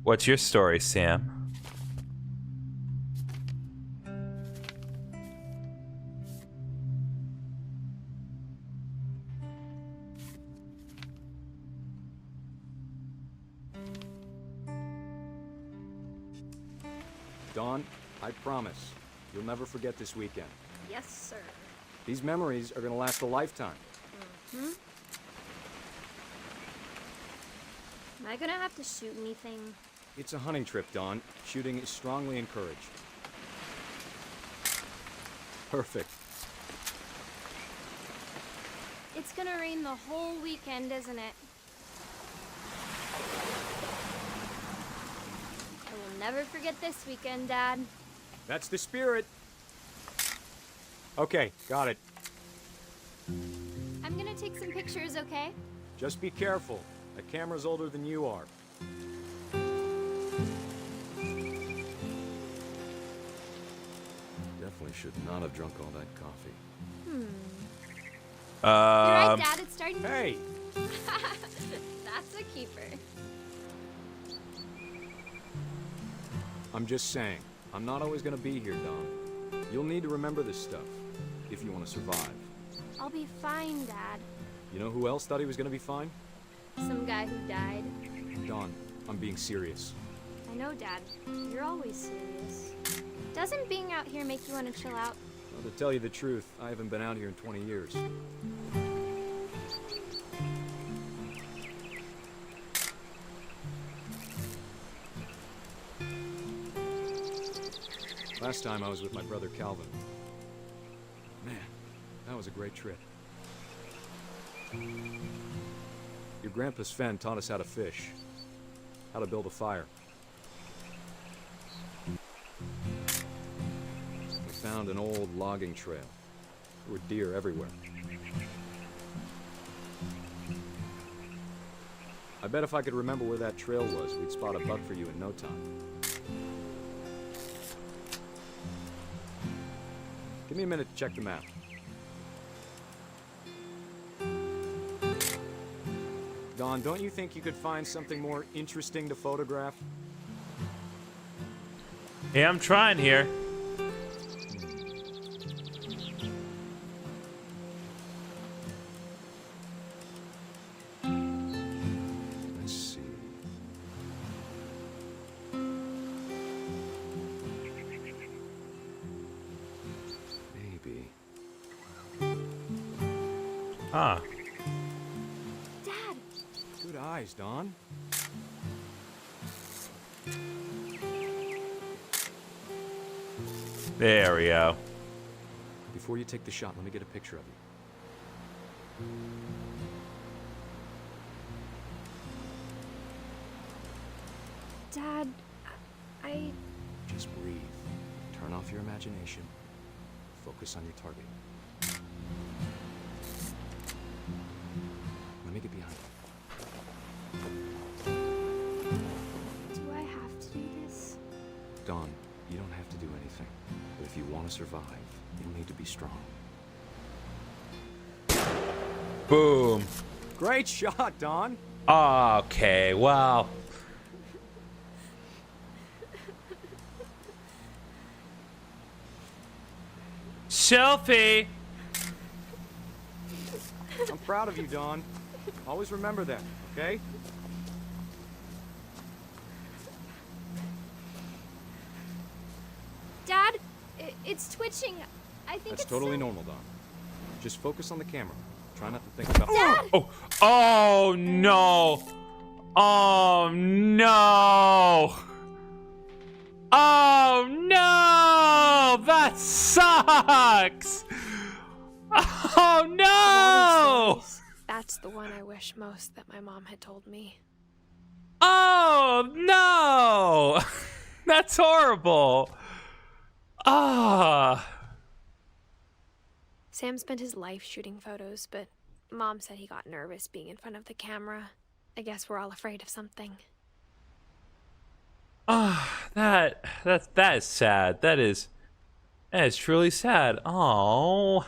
What's your story, Sam? Dawn, I promise, you'll never forget this weekend. Yes, sir. These memories are gonna last a lifetime. Hmm? Am I gonna have to shoot anything? It's a hunting trip, Dawn. Shooting is strongly encouraged. Perfect. It's gonna rain the whole weekend, isn't it? I will never forget this weekend, Dad. That's the spirit. Okay, got it. I'm gonna take some pictures, okay? Just be careful. That camera's older than you are. Definitely should not have drunk all that coffee. You're right, Um, Dad. It's starting to... Hey! That's a keeper. I'm just saying, I'm not always gonna be here, Dawn. You'll need to remember this stuff, if you want to survive. I'll be fine, Dad. You know who else thought he was gonna be fine? Some guy who died. Dawn, I'm being serious. I know, Dad. You're always serious. Doesn't being out here make you want to chill out? Well, to tell you the truth, I haven't been out here in 20 years. Last time I was with my brother Calvin. Man, that was a great trip. Your grandpa Sven taught us how to fish, how to build a fire. We found an old logging trail. There were deer everywhere. I bet if I could remember where that trail was, we'd spot a buck for you in no time. Give me a minute to check the map. Dawn, don't you think you could find something more interesting to photograph? hey, I'm trying here. Let's see. Maybe. Ah. Dad! Good eyes, Dawn. There we go. Before you take the shot, let me get a picture of you. Dad, I... Just breathe. Turn off your imagination. Focus on your target. Take it behind you. Do I have to do this? Dawn, you don't have to do anything. But if you want to survive, you'll need to be strong. Boom. Great shot, Dawn. Okay, well. Selfie. I'm proud of you, Dawn. Always remember that, okay? Dad, it's twitching. I think That's it's totally normal, Dawn. Just focus on the camera. Try not to think about... Dad! Oh no. Oh no. Oh no. That sucks. Oh no. That's the one I wish most that my mom had told me. Oh no. That's horrible. Ah. Sam spent his life shooting photos, but Mom said he got nervous being in front of the camera. I guess we're all afraid of something. Ah, that is sad. That is truly sad. Oh.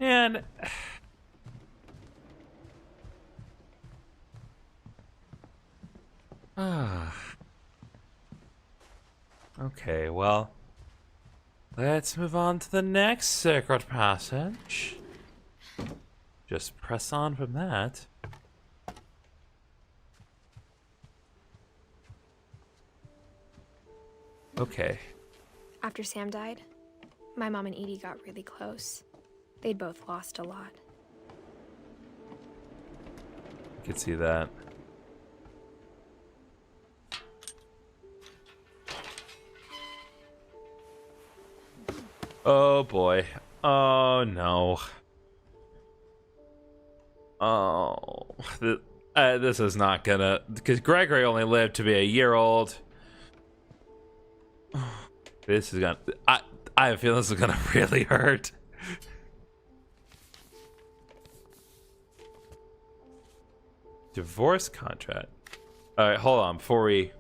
And okay, well, let's move on to the next secret passage. Just press on from that. Okay. After Sam died, my mom and Edie got really close. They'd both lost a lot. I could see that. Oh boy. Oh no. Oh, this is not gonna, because Gregory only lived to be a year old. This is gonna, I have a feeling this is gonna really hurt. Divorce contract. All right, hold on before we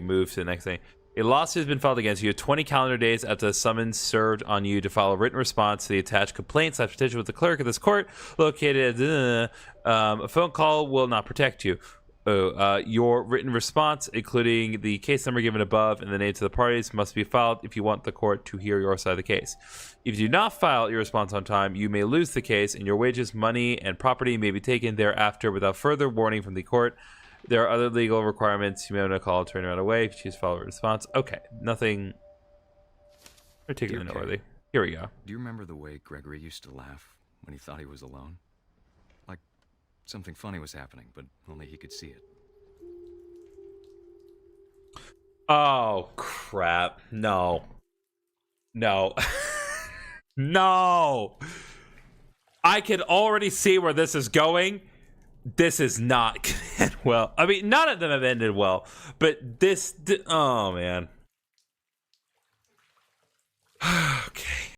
move to the next thing. A lawsuit has been filed against you 20 calendar days after the summons served on you to file a written response to the attached complaint/petition with the clerk of this court located at a phone call will not protect you. Your written response, including the case number given above and the names of the parties, must be filed if you want the court to hear your side of the case. If you do not file your response on time, you may lose the case, and your wages, money, and property may be taken thereafter without further warning from the court. There are other legal requirements. You may want to call, turn around away if you choose to file a response. Okay, nothing particularly noteworthy. Here we go. Do you remember the way Gregory used to laugh when he thought he was alone? Like something funny was happening, but only he could see it. Oh, crap. No. No. No. I can already see where this is going. This is not gonna end well. I mean, none of them have ended well, but this, oh man. Okay.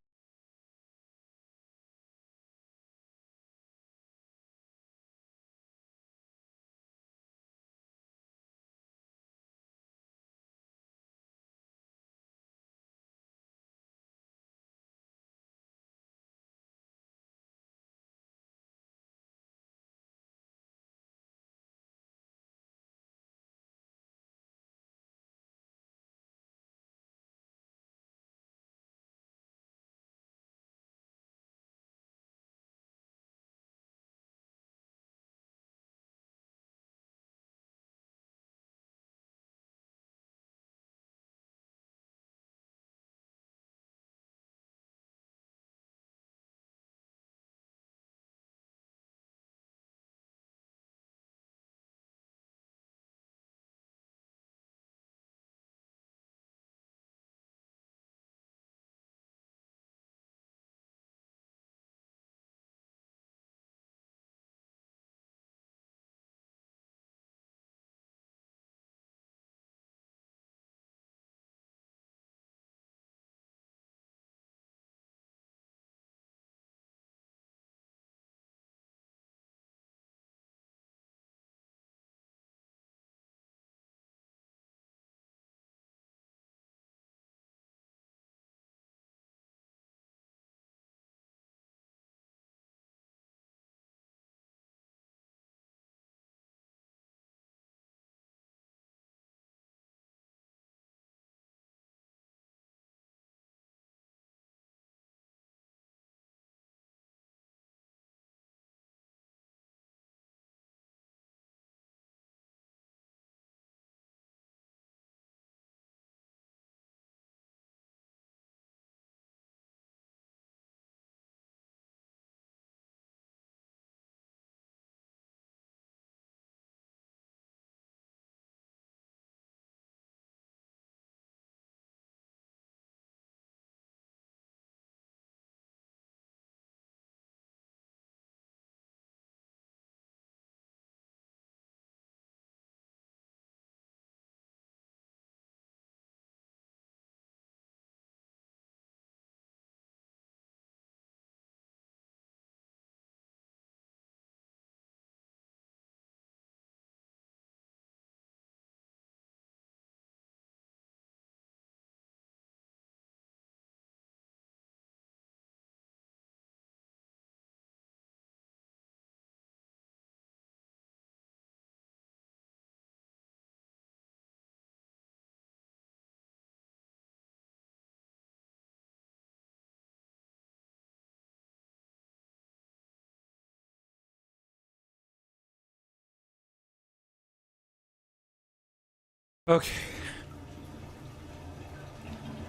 Okay.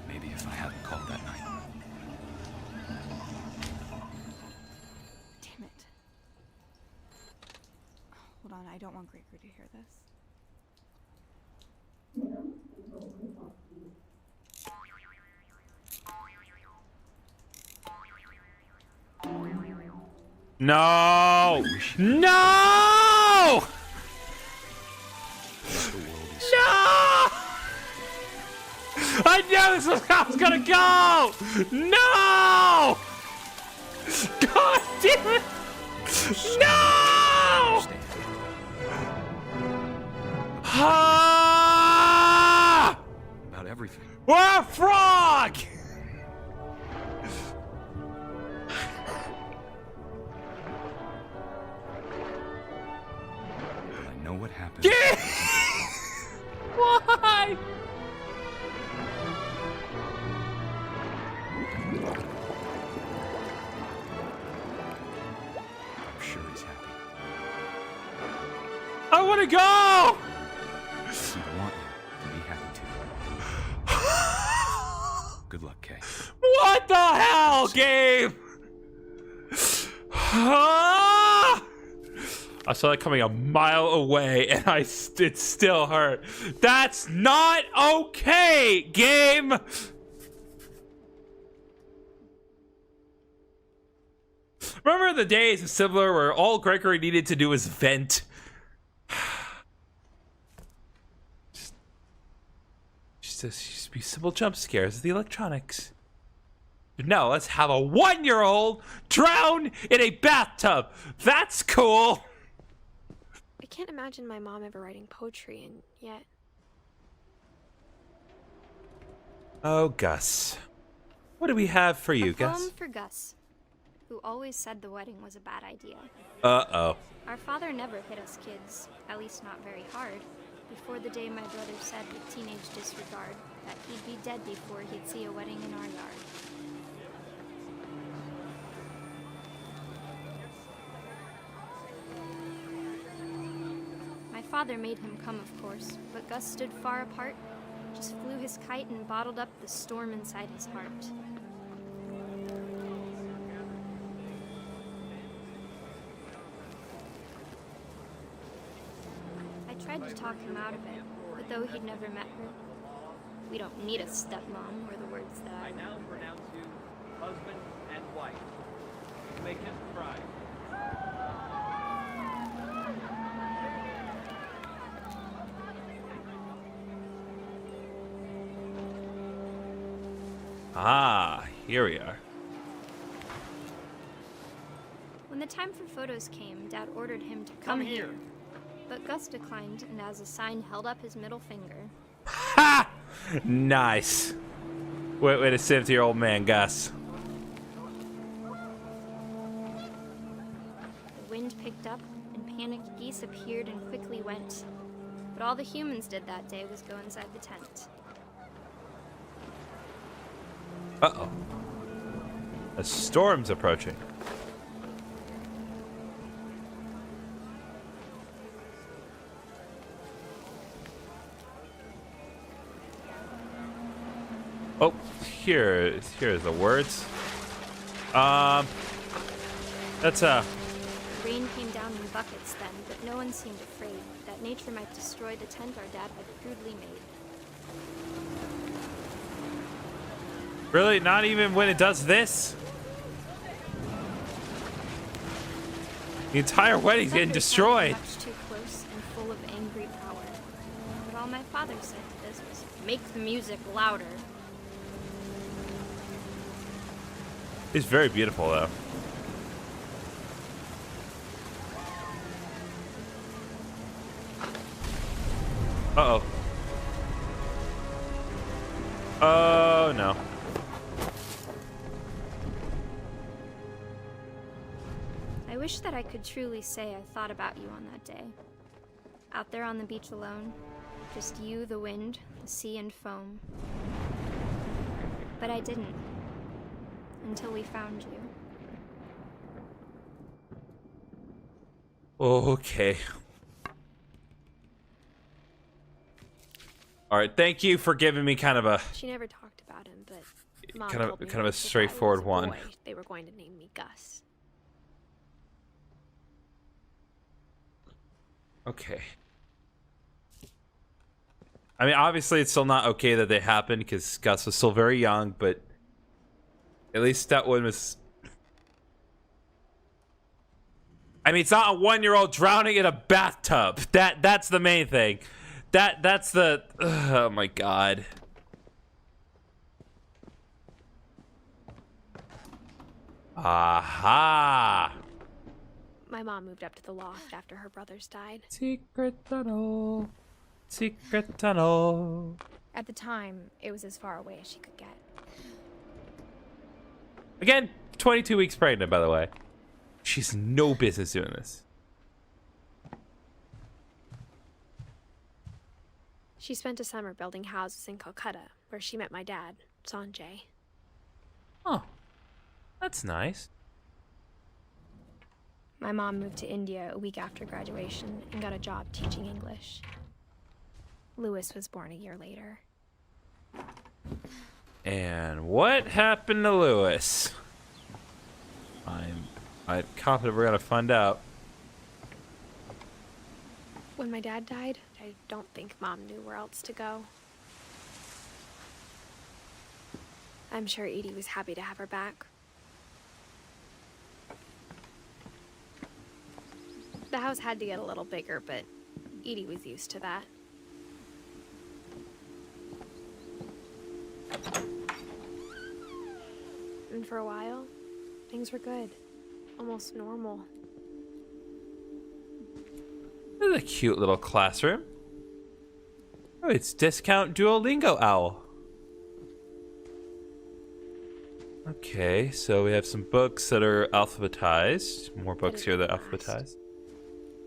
Maybe if I hadn't called that night. Damn it. Hold on, I don't want Gregory to hear this. No! No! No! I knew this was how it was gonna go! No! God damn it! No! Ah! About everything. We're a frog! But I know what happened. Why? I'm sure he's happy. I want to go! He'd want you to be happy too. Good luck, Kay. What the hell, Gabe? Ah! I saw that coming a mile away, and it still hurt. That's not okay, game! Remember the days of Similar where all Gregory needed to do was vent? Just be simple jump scares of the electronics. No, let's have a 1-year-old drown in a bathtub. That's cool. I can't imagine my mom ever writing poetry, and yet... Oh, Gus. What do we have for you, Gus? Poem for Gus, who always said the wedding was a bad idea. Uh-oh. Our father never hit us kids, at least not very hard, before the day my brother said with teenage disregard that he'd be dead before he'd see a wedding in our yard. My father made him come, of course, but Gus stood far apart, just flew his kite and bottled up the storm inside his heart. I tried to talk him out of it, but though he'd never met her, we don't need a stepmom, were the words that I now pronounce you husband and wife. Make him cry. Ah, here we are. When the time for photos came, Dad ordered him to come here. But Gus declined, and as a sign held up his middle finger. Ha! Nice. Way to save to your old man, Gus. The wind picked up, and panicked geese appeared and quickly went. But all the humans did that day was go inside the tent. Uh-oh. A storm's approaching. Oh, here's the words. That's Rain came down in buckets then, but no one seemed afraid that nature might destroy the tent our dad had crudely made. Really? Not even when it does this? The entire wedding's getting destroyed. Much too close and full of angry power. But all my father said to this was, make the music louder. It's very beautiful, though. Uh-oh. Oh, no. I wish that I could truly say I thought about you on that day. Out there on the beach alone, just you, the wind, the sea, and foam. But I didn't. Until we found you. Okay. All right, thank you for giving me kind of a She never talked about him, but Mom kind told me of a once if I was straightforward a one. boy, they were going to name me Gus. Okay. I mean, obviously, it's still not okay that they happened because Gus was still very young, but at least that one was. I mean, it's not a 1-year-old drowning in a bathtub. That's the main thing. That's the. Oh my god. Aha. My mom moved up to the loft after her brothers died. Secret tunnel. Secret tunnel. At the time, it was as far away as she could get. Again, 22 weeks pregnant, by the way. She's no business doing this. She spent a summer building houses in Calcutta, where she met my dad, Sanjay. Oh, that's nice. My mom moved to India a week after graduation and got a job teaching English. Lewis was born a year later. And what happened to Lewis? I'm confident we're gonna find out. When my dad died, I don't think Mom knew where else to go. I'm sure Edie was happy to have her back. The house had to get a little bigger, but Edie was used to that. And for a while, things were good. Almost normal. This is a cute little classroom. Oh, it's Discount Duolingo Owl. Okay, so we have some books that are alphabetized. More books here that are alphabetized.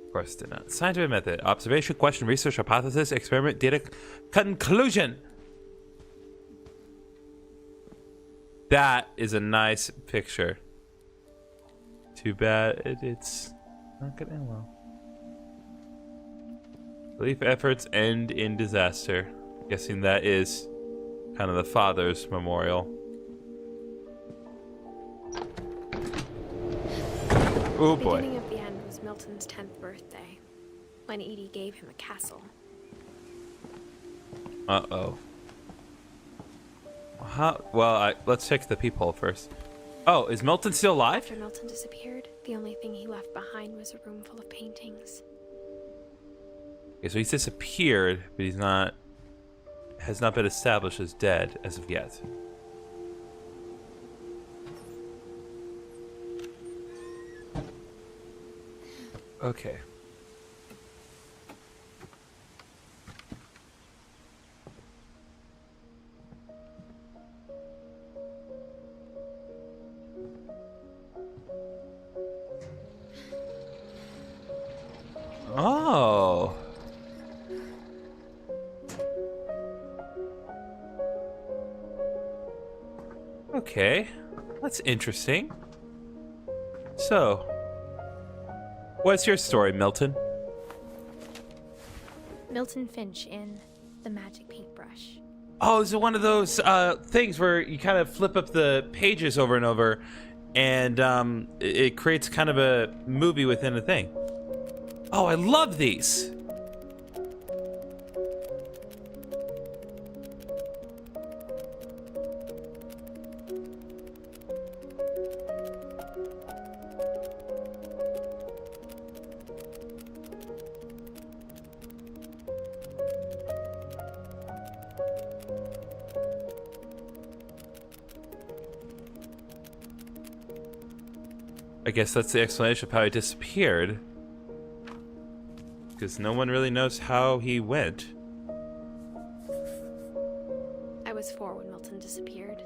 Of course, they're not. Scientific method. Observation, question, research, hypothesis, experiment, data, conclusion. That is a nice picture. Too bad it's not gonna end well. Relief efforts end in disaster. Guessing that is kind of the father's memorial. Oh boy. The beginning of the end was Milton's 10th birthday, when Edie gave him a castle. Uh-oh. Well, let's check the peephole first. Oh, is Milton still alive? After Milton disappeared, the only thing he left behind was a room full of paintings. Okay, so he's disappeared, but has not been established as dead as of yet. Okay. Oh. Okay. That's interesting. So, what's your story, Milton? Milton Finch in The Magic Paintbrush. Oh, is it one of those things where you kind of flip up the pages over and over, and it creates kind of a movie within a thing? Oh, I love these. I guess that's the explanation of how he disappeared. Because no one really knows how he went. I was 4 when Milton disappeared.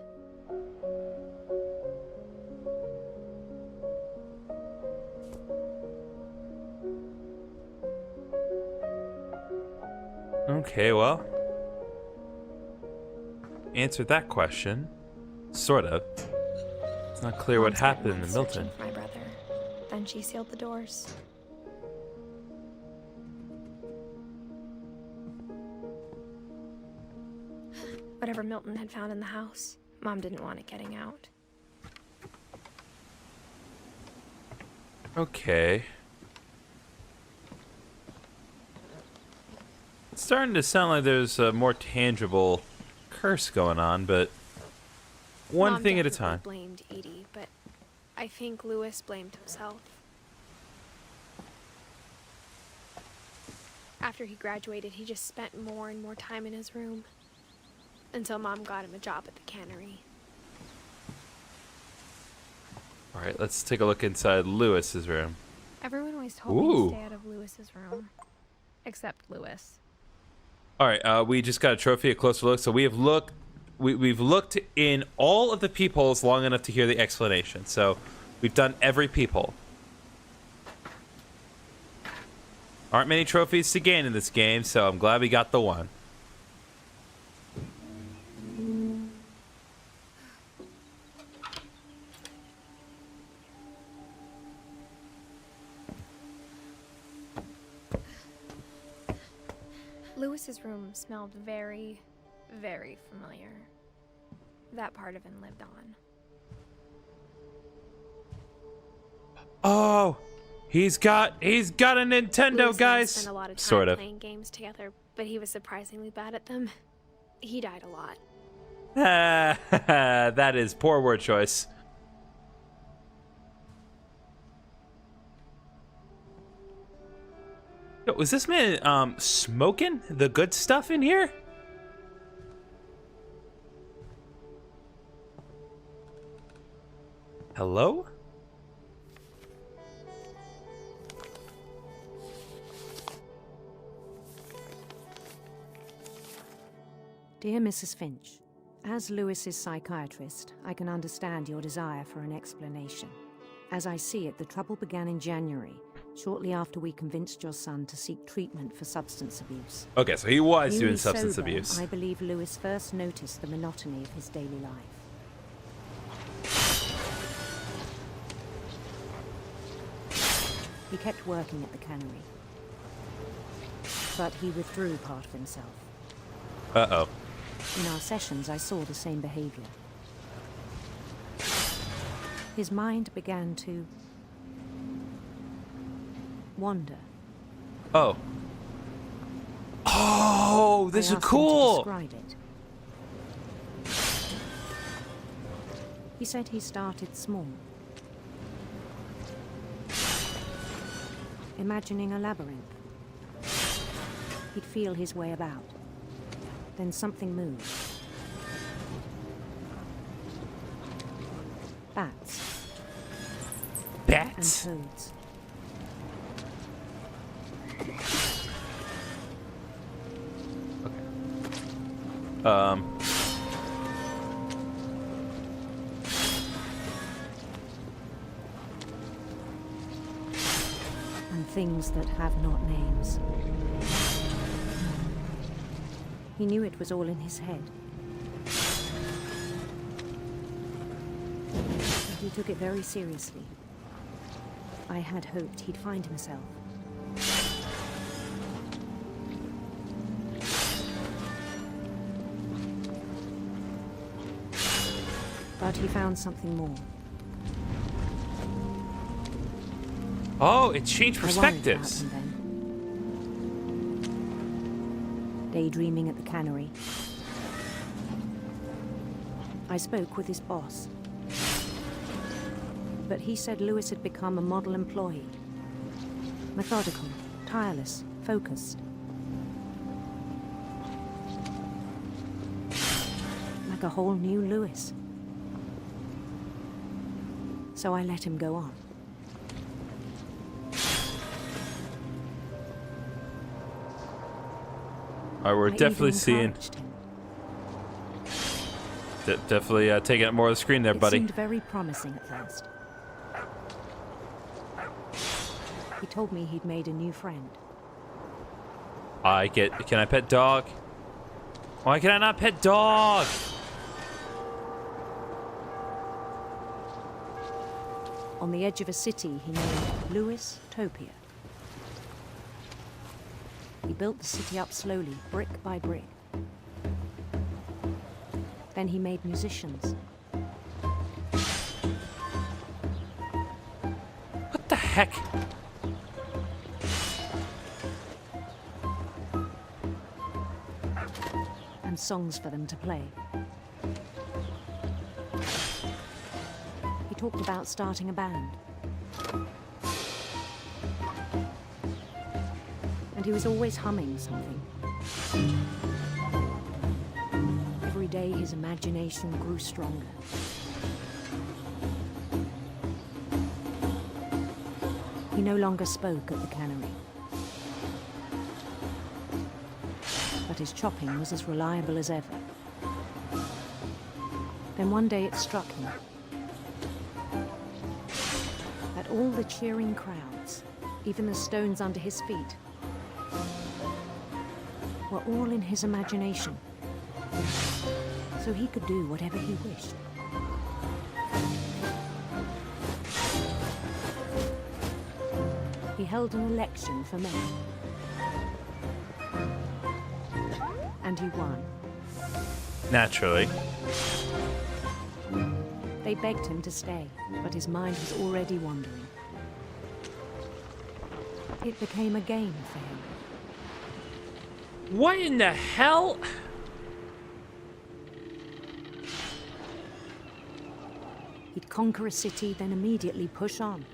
Okay, well. Answered that question. Sort of. It's not clear what Mom spent happened in months Milton. searching for my brother. Then she sealed the doors. Whatever Milton had found in the house, Mom didn't want it getting out. Okay. It's starting to sound like there's a more tangible curse going on, but one Mom thing at a definitely time. blamed Edie, but I think Lewis blamed himself. After he graduated, he just spent more and more time in his room. Until Mom got him a job at the cannery. Alright, let's take a look inside Lewis's room. Everyone always told me to stay out of Lewis's room. Except Lewis. Alright, we just got a trophy, a closer look. So we have looked, we've looked in all of the peepholes long enough to hear the explanation. So we've done every peephole. Aren't many trophies to gain in this game, so I'm glad we got the one. Lewis's room smelled very, very familiar. That part of him lived on. Oh, he's got a Nintendo, Lewis and I guys. spent a lot of time Sort of. playing games together, but he was surprisingly bad at them. He died a lot. That is poor word choice. Yo, was this man smoking the good stuff in here? Hello? Dear Mrs. Finch, as Lewis's psychiatrist, I can understand your desire for an explanation. As I see it, the trouble began in January, shortly after we convinced your son to seek treatment for substance abuse. Okay, so he was Newly doing substance sober, abuse. I believe Lewis first noticed the monotony of his daily life. He kept working at the cannery, but he withdrew part of himself. Uh-oh. In our sessions, I saw the same behavior. His mind began to wander. Oh. Oh, this is cool. Describe it. He said he started small, imagining a labyrinth. He'd feel his way about. Then something moved. Bats. Bats? And toads. And things that have not names. He knew it was all in his head. And he took it very seriously. I had hoped he'd find himself. But he found something more. Oh, it changed I worried perspectives. about him then. Daydreaming at the cannery. I spoke with his boss. But he said Lewis had become a model employee. Methodical, tireless, focused. Like a whole new Lewis. So I let him go on. We're I definitely even seeing... encouraged him. Definitely taking up more of the screen there, It buddy. seemed very promising at first. He told me he'd made a new friend. Can I pet dog? Why can I not pet dog? On the edge of a city he named Lewis Topia. He built the city up slowly, brick by brick. Then he made musicians. What the heck? And songs for them to play. He talked about starting a band. And he was always humming something. Every day his imagination grew stronger. He no longer spoke at the cannery. But his chopping was as reliable as ever. Then one day it struck him that all the cheering crowds, even the stones under his feet, were all in his imagination, so he could do whatever he wished. He held an election for mayor, and he won. Naturally. They begged him to stay, but his mind was already wandering. It became a game for him. What in the hell? He'd conquer a city, then immediately push on.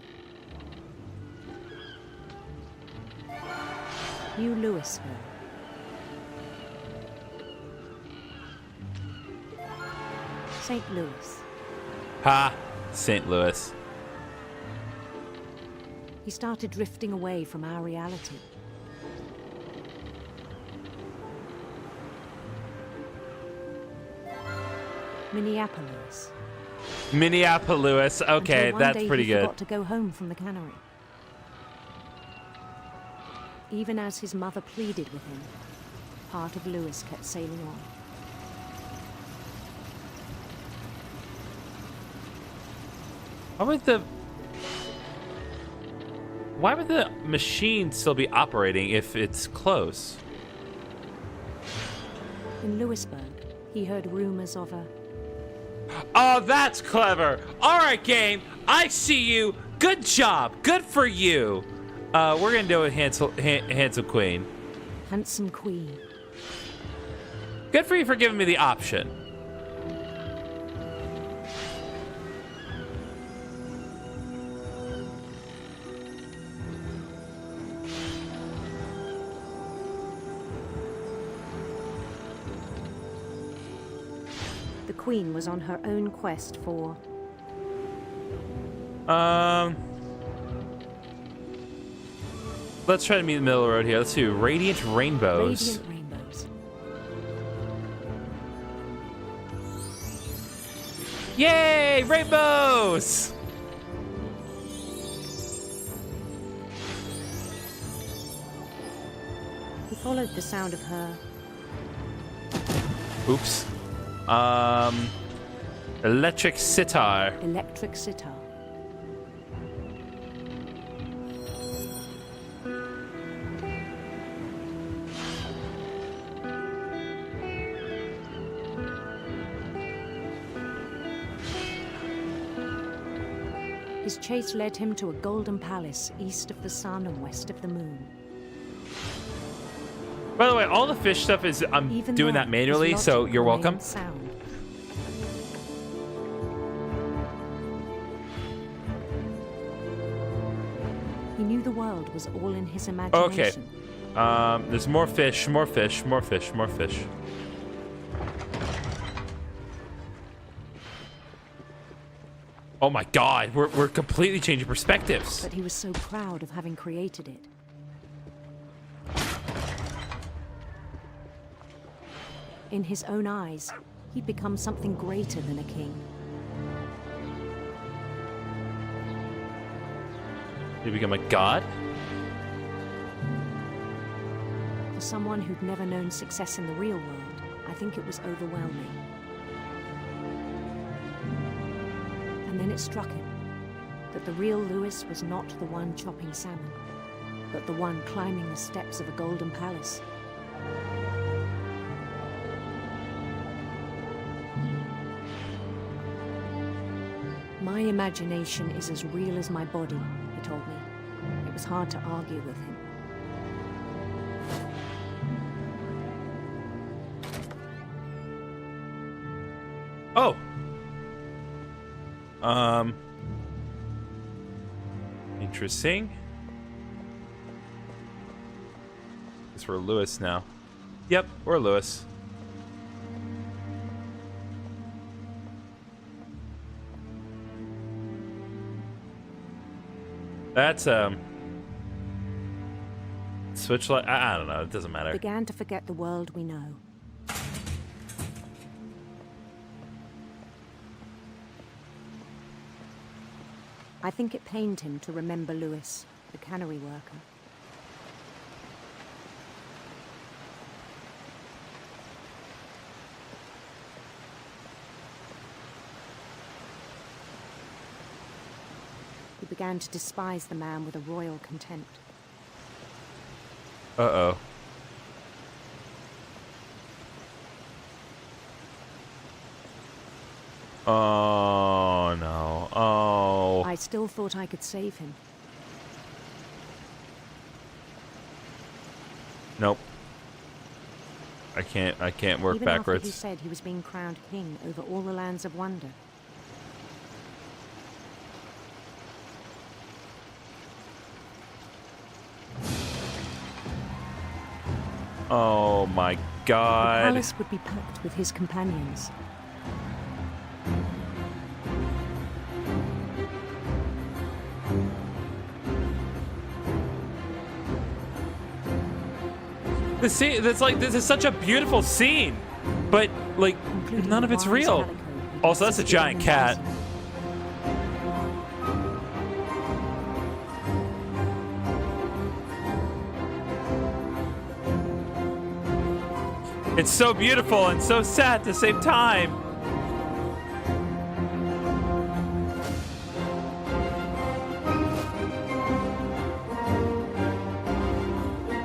New Louisville. St. Louis. Ha! St. Louis. He started drifting away from our reality. Minneapolis. Minneapolis. Okay, Until one that's day pretty he good. forgot to go home from the cannery. Even as his mother pleaded with him, part of Louis kept sailing on. Why would the machine still be operating if it's close? In Louisburg, he heard rumors of a... Oh, that's clever. All right, game. I see you. Good job. Good for you. We're going to do it, Handsome Queen. handsome queen. Good for you for giving me the option. The queen was on her own quest for... Let's try to meet in the middle of the road here. Let's do Radiant Rainbows. Radiant rainbows. Yay! Rainbows! He followed the sound of her... Oops. Electric sitar. electric sitar. His chase led him to a golden palace east of the sun and west of the moon. By the way, all the fish stuff is I'm Even doing then, that manually, his so logic you're welcome. remained sound. He knew the world was all in his imagination. Okay. There's more fish, more fish, more fish, more fish. Oh my god, we're completely changing perspectives. But he was so proud of having created it. In his own eyes, he'd become something greater than a king. You become a god? For someone who'd never known success in the real world, I think it was overwhelming. And then it struck him that the real Louis was not the one chopping salmon, but the one climbing the steps of a golden palace. My imagination is as real as my body, he told me. It was hard to argue with him. Oh. Interesting. Guess we're Lewis now. Yep, we're Lewis. That's switch light. I don't know. It doesn't matter. Began to forget the world we know. I think it pained him to remember Lewis, the cannery worker. He began to despise the man with a royal contempt. Uh-oh. Oh, no. Oh. I still thought I could save him. Nope. I can't work Even backwards. after he said he was being crowned king over all the lands of wonder. Oh my God. The palace would be packed with his companions. The scene, that's like, this is such a beautiful scene, but like, none of it's real. Also, that's a giant cat. It's so beautiful and so sad at the same time.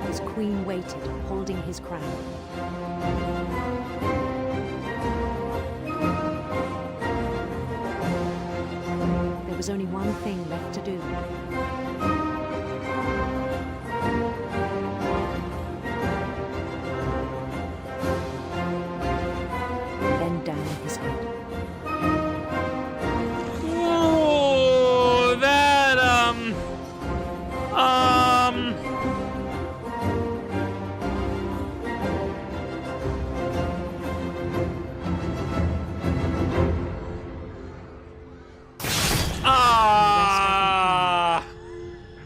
His queen waited, holding his crown. There was only one thing left to do. Bend down his head. Ooh, that,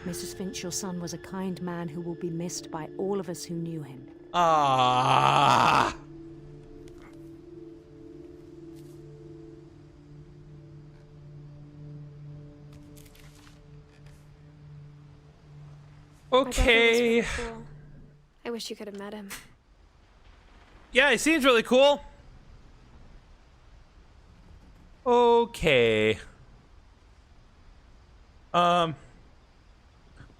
Mrs. Finch, your son was a kind man who will be missed by all of us who knew him. Okay. My brother was really cool. I wish you could have met him. Yeah, he seems really cool. Okay.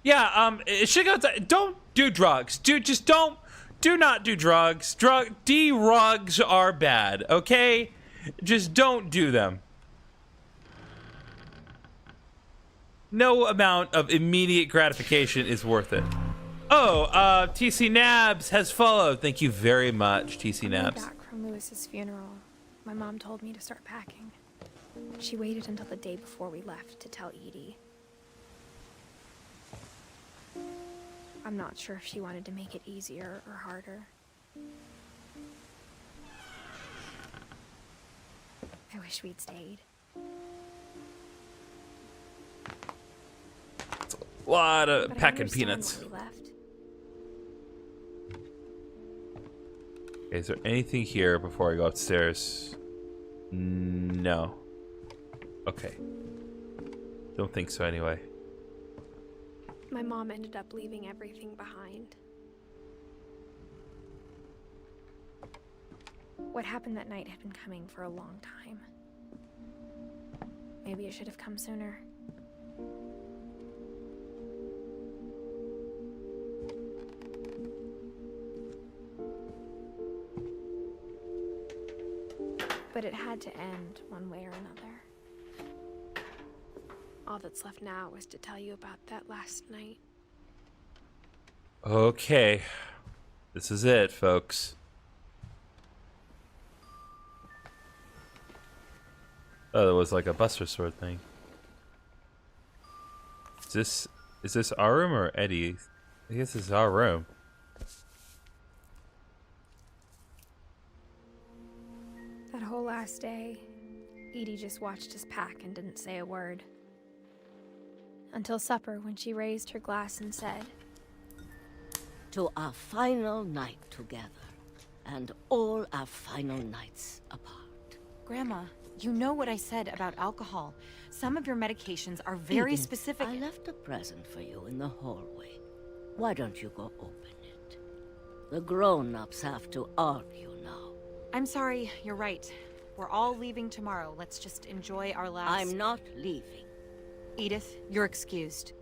Yeah, it should go. Don't do drugs. Just don't. Do not do drugs. Drugs are bad. Okay, just don't do them. No amount of immediate gratification is worth it. Oh, TC Nabs has followed. Thank you very much, TC Nabs. Back from Lewis's funeral, my mom told me to start packing. She waited until the day before we left to tell Edie. I'm not sure if she wanted to make it easier or harder. I wish we'd stayed. A lot of But I packing understand peanuts. why we left. Okay, is there anything here before I go upstairs? No. Okay. Don't think so anyway. My mom ended up leaving everything behind. What happened that night had been coming for a long time. Maybe it should have come sooner. But it had to end one way or another. All that's left now is to tell you about that last night. Okay. This is it, folks. Oh, there was like a Buster Sword thing. Is this our room or Eddie's? I guess it's our room. That whole last day, Edie just watched us pack and didn't say a word. Until supper, when she raised her glass and said, "To our final night together, and all our final nights apart." Grandma, you know what I said about alcohol. Some of your medications are very Edith, specific. I left a present for you in the hallway. Why don't you go open it? The grown-ups have to argue now. I'm sorry, you're right. We're all leaving tomorrow. Let's just enjoy our last... I'm not leaving. Edith, you're excused.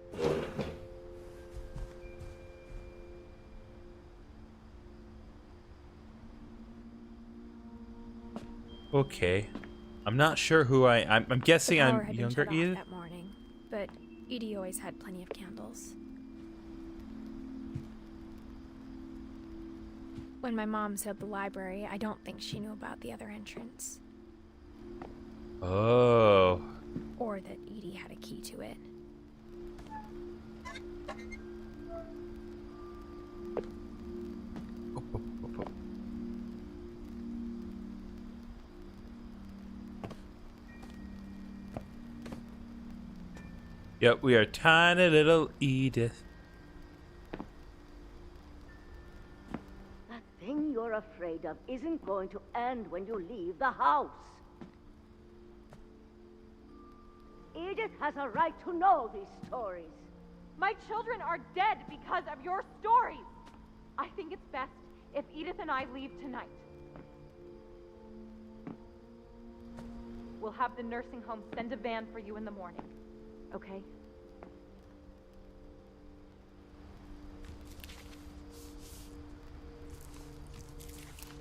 Okay. I'm not sure who I'm guessing the power I'm had been younger shut off Edith. that morning, but Edie always had plenty of candles. When my mom sealed the library, I don't think she knew about the other entrance. Oh. Or that Edie had a key to it. Yep, we are tiny little Edith. That thing you're afraid of isn't going to end when you leave the house. Edith has a right to know these stories. My children are dead because of your stories. I think it's best if Edith and I leave tonight. We'll have the nursing home send a van for you in the morning. Okay?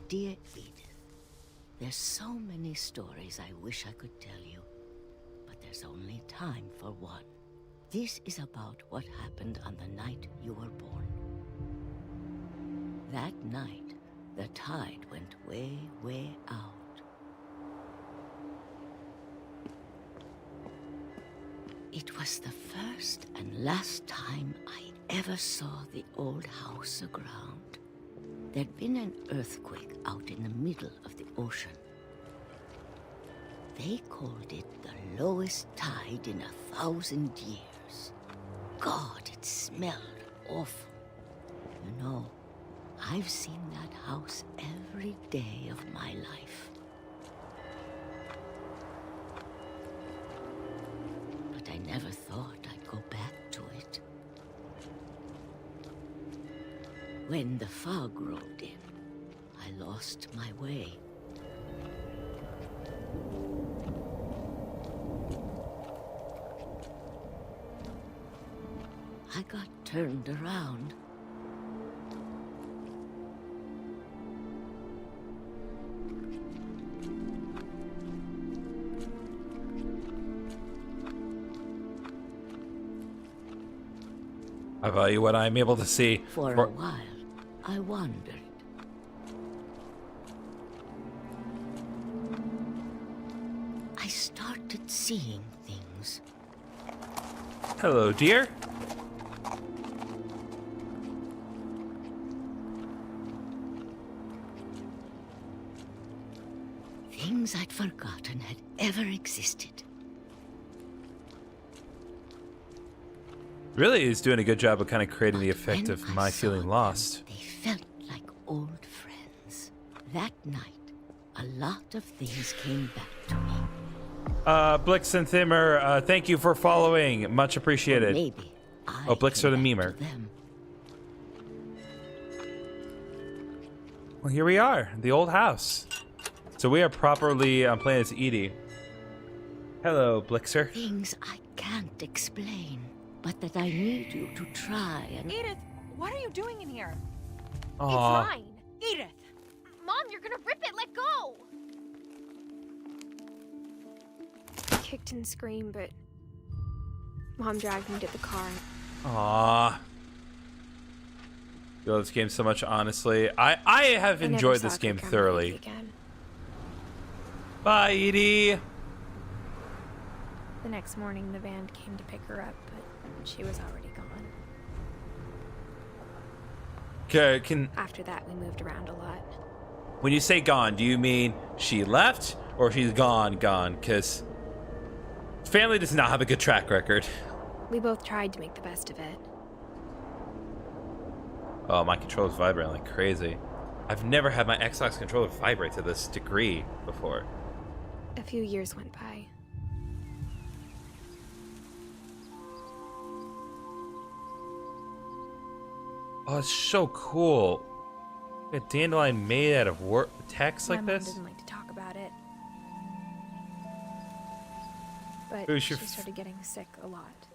Dear Edith, there's so many stories I wish I could tell you, but there's only time for one. This is about what happened on the night you were born. That night, the tide went way, way out. It was the first and last time I ever saw the old house aground. There'd been an earthquake out in the middle of the ocean. They called it the lowest tide in 1,000 years. God, it smelled awful. You know, I've seen that house every day of my life. But I never thought I'd go back to it. When the fog rolled in, I lost my way. I got turned around. I value what I'm able to see. For a while, I wondered. I started seeing things. Hello, dear. Things I'd forgotten had ever existed. Really is doing a good job of kind of creating the effect of my feeling lost. They felt like old friends. That night, a lot of things came back to me. Blix and Thimmer, thank you for following. Much appreciated. Maybe oh, Blix are the memer. Well, here we are, the old house. So we are properly playing as Edie. Hello, Blixer. Things I can't explain, but that I need you to try and... Edith, what are you doing in here? Aww. It's mine. Edith! Mom, you're gonna rip it! Let go! I kicked and screamed, but Mom dragged me to the car. Aww. I love this game so much, honestly. I have enjoyed this game thoroughly. Bye, Edie. The next morning, the van came to pick her up, but she was already gone. Okay, After that, we moved around a lot. when you say gone, do you mean she left or she's gone? Because family does not have a good track record. We both tried to make the best of it. Oh, my controller's vibrating like crazy. I've never had my Xbox controller vibrate to this degree before. A few years went by. Oh, it's so cool. A dandelion made out of text like My mom this? didn't like to talk about it. But Who's she your started getting sick a lot.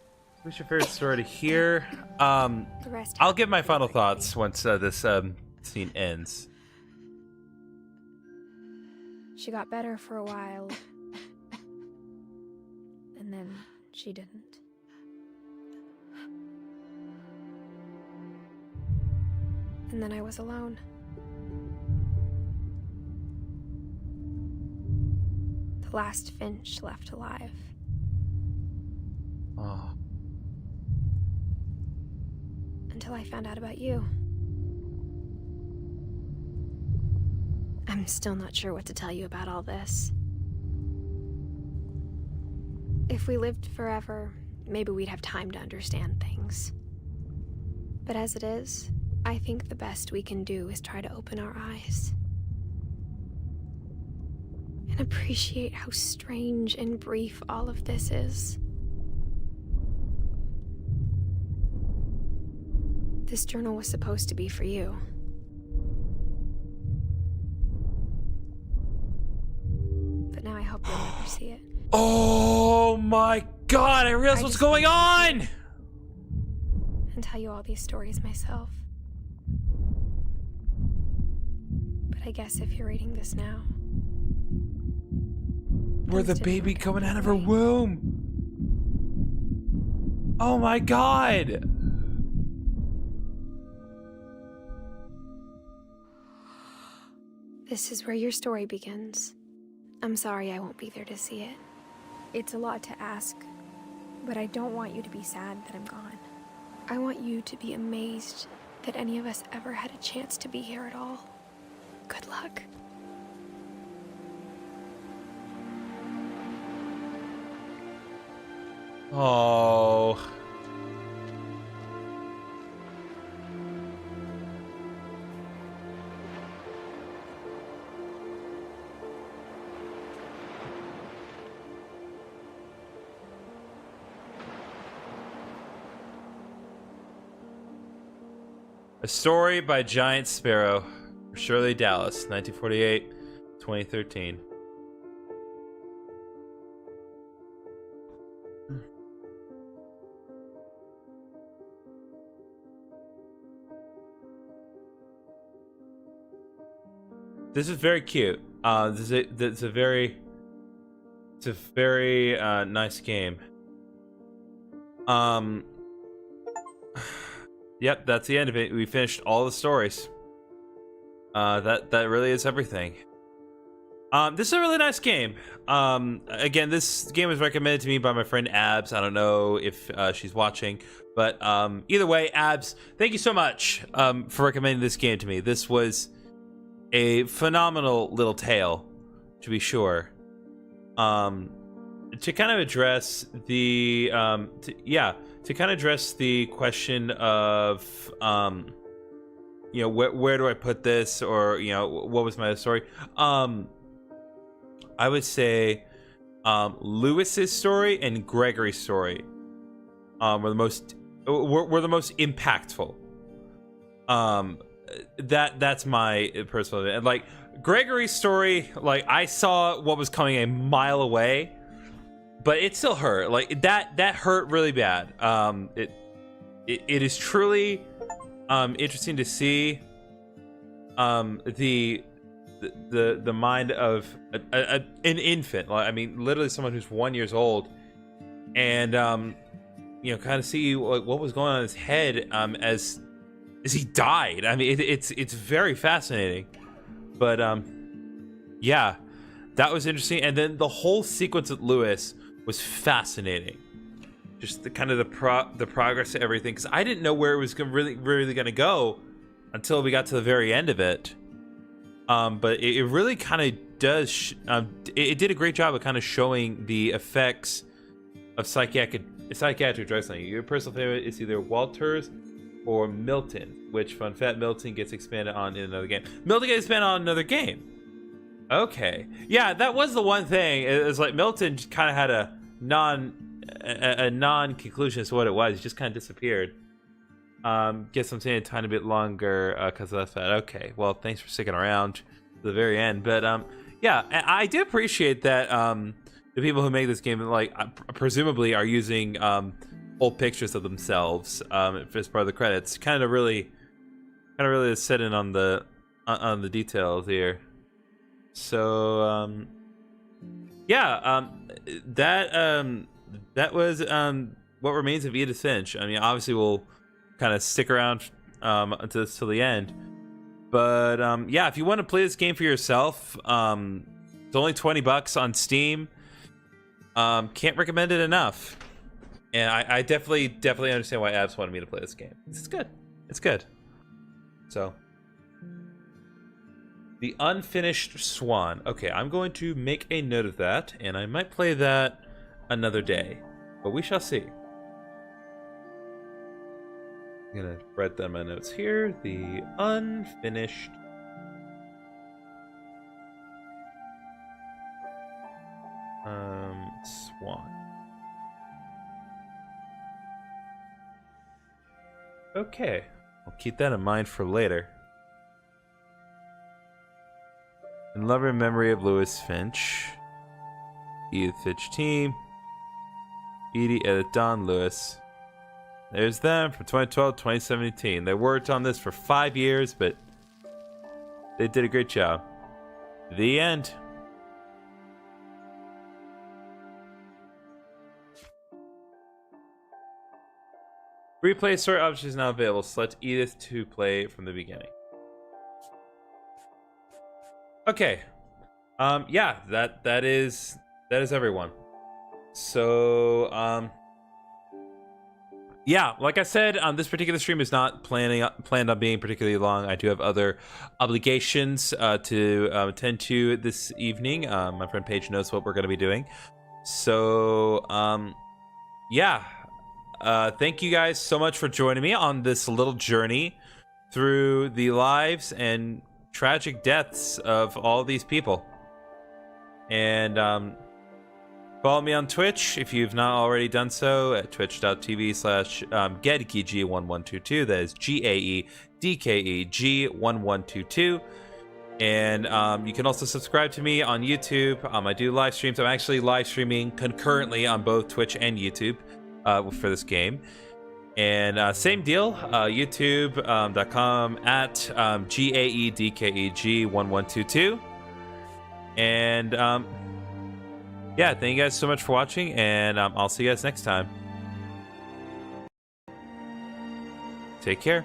What's your favorite story to hear? The rest I'll give my final thoughts once this scene ends. She got better for a while. And then she didn't. And then I was alone. The last Finch left alive. Oh. Until I found out about you. I'm still not sure what to tell you about all this. If we lived forever, maybe we'd have time to understand things. But as it is, I think the best we can do is try to open our eyes. And appreciate how strange and brief all of this is. This journal was supposed to be for you. But now I hope you'll never see it. Oh my god, I realize what's going on! And tell you all these stories myself. But I guess if you're reading this now... Where the baby coming out of her womb? Oh my god! This is where your story begins. I'm sorry I won't be there to see it. It's a lot to ask, but I don't want you to be sad that I'm gone. I want you to be amazed that any of us ever had a chance to be here at all. Good luck. Oh. A Story by Giant Sparrow, Shirley Dallas, 1948, 2013. This is very cute. It's a very nice game. Yep, that's the end of it. We finished all the stories. That really is everything. This is a really nice game. Again, this game was recommended to me by my friend Abs. I don't know if she's watching, but either way, Abs, thank you so much for recommending this game to me. This was a phenomenal little tale, to be sure. To kind of address the to kind of address the question of you know, where do I put this, or you know, what was my story? I would say Lewis's story and Gregory's story were the most impactful. That's my personal opinion. And like Gregory's story, like I saw what was coming a mile away, but it still hurt. Like that hurt really bad. It is truly interesting to see the mind of an infant. Like, I mean, literally someone who's 1 year old, and kind of see what was going on in his head as he died. I mean, it's very fascinating. But yeah, that was interesting. And then the whole sequence with Lewis was fascinating. Just the kind of the progress to everything, because I didn't know where it was really going to go until we got to the very end of it. But it really kind of does. It did a great job of kind of showing the effects of psychiatric drugs on you. Your personal favorite is either Walters or Milton, which, fun fact, Milton gets expanded on in another game. Milton gets expanded on another game. Okay, yeah, that was the one thing. It was like Milton kind of had a non-conclusion as to what it was. He just kind of disappeared. Guess I'm saying a tiny bit longer because of that. Okay, well, thanks for sticking around to the very end. But yeah, I do appreciate that the people who make this game, like, presumably are using old pictures of themselves as part of the credits. Kind of really sit in on the details here. So yeah, that was What Remains of Edith Finch. I mean, obviously we'll kind of stick around until the end. But yeah, if you want to play this game for yourself, it's only $20 on Steam. Can't recommend it enough. And I definitely understand why Abs wanted me to play this game. It's good. It's good. So, The Unfinished Swan. Okay, I'm going to make a note of that, and I might play that another day, but we shall see. I'm gonna write down my notes here. The Unfinished Swan. Okay, I'll keep that in mind for later. In love and memory of Lewis Finch, Edith Finch team, Edie, Edith, Don, Lewis. There's them from 2012 2017. They worked on this for 5 years, but they did a great job. The end. Replay story option is now available. Select Edith to play from the beginning. Okay. Yeah, that is everyone. So yeah, like I said, this particular stream is not planned on being particularly long. I do have other obligations to attend to this evening. My friend Paige knows what we're going to be doing. So yeah, thank you guys so much for joining me on this little journey through the lives and tragic deaths of all these people. And follow me on Twitch if you've not already done so at twitch.tv/GedGG1122. That is GaeDKEG1122. And you can also subscribe to me on YouTube. I do live streams. I'm actually live streaming concurrently on both Twitch and YouTube for this game. And same deal, youtube.com at GaeDKEG1122. And yeah, thank you guys so much for watching, and I'll see you guys next time. Take care.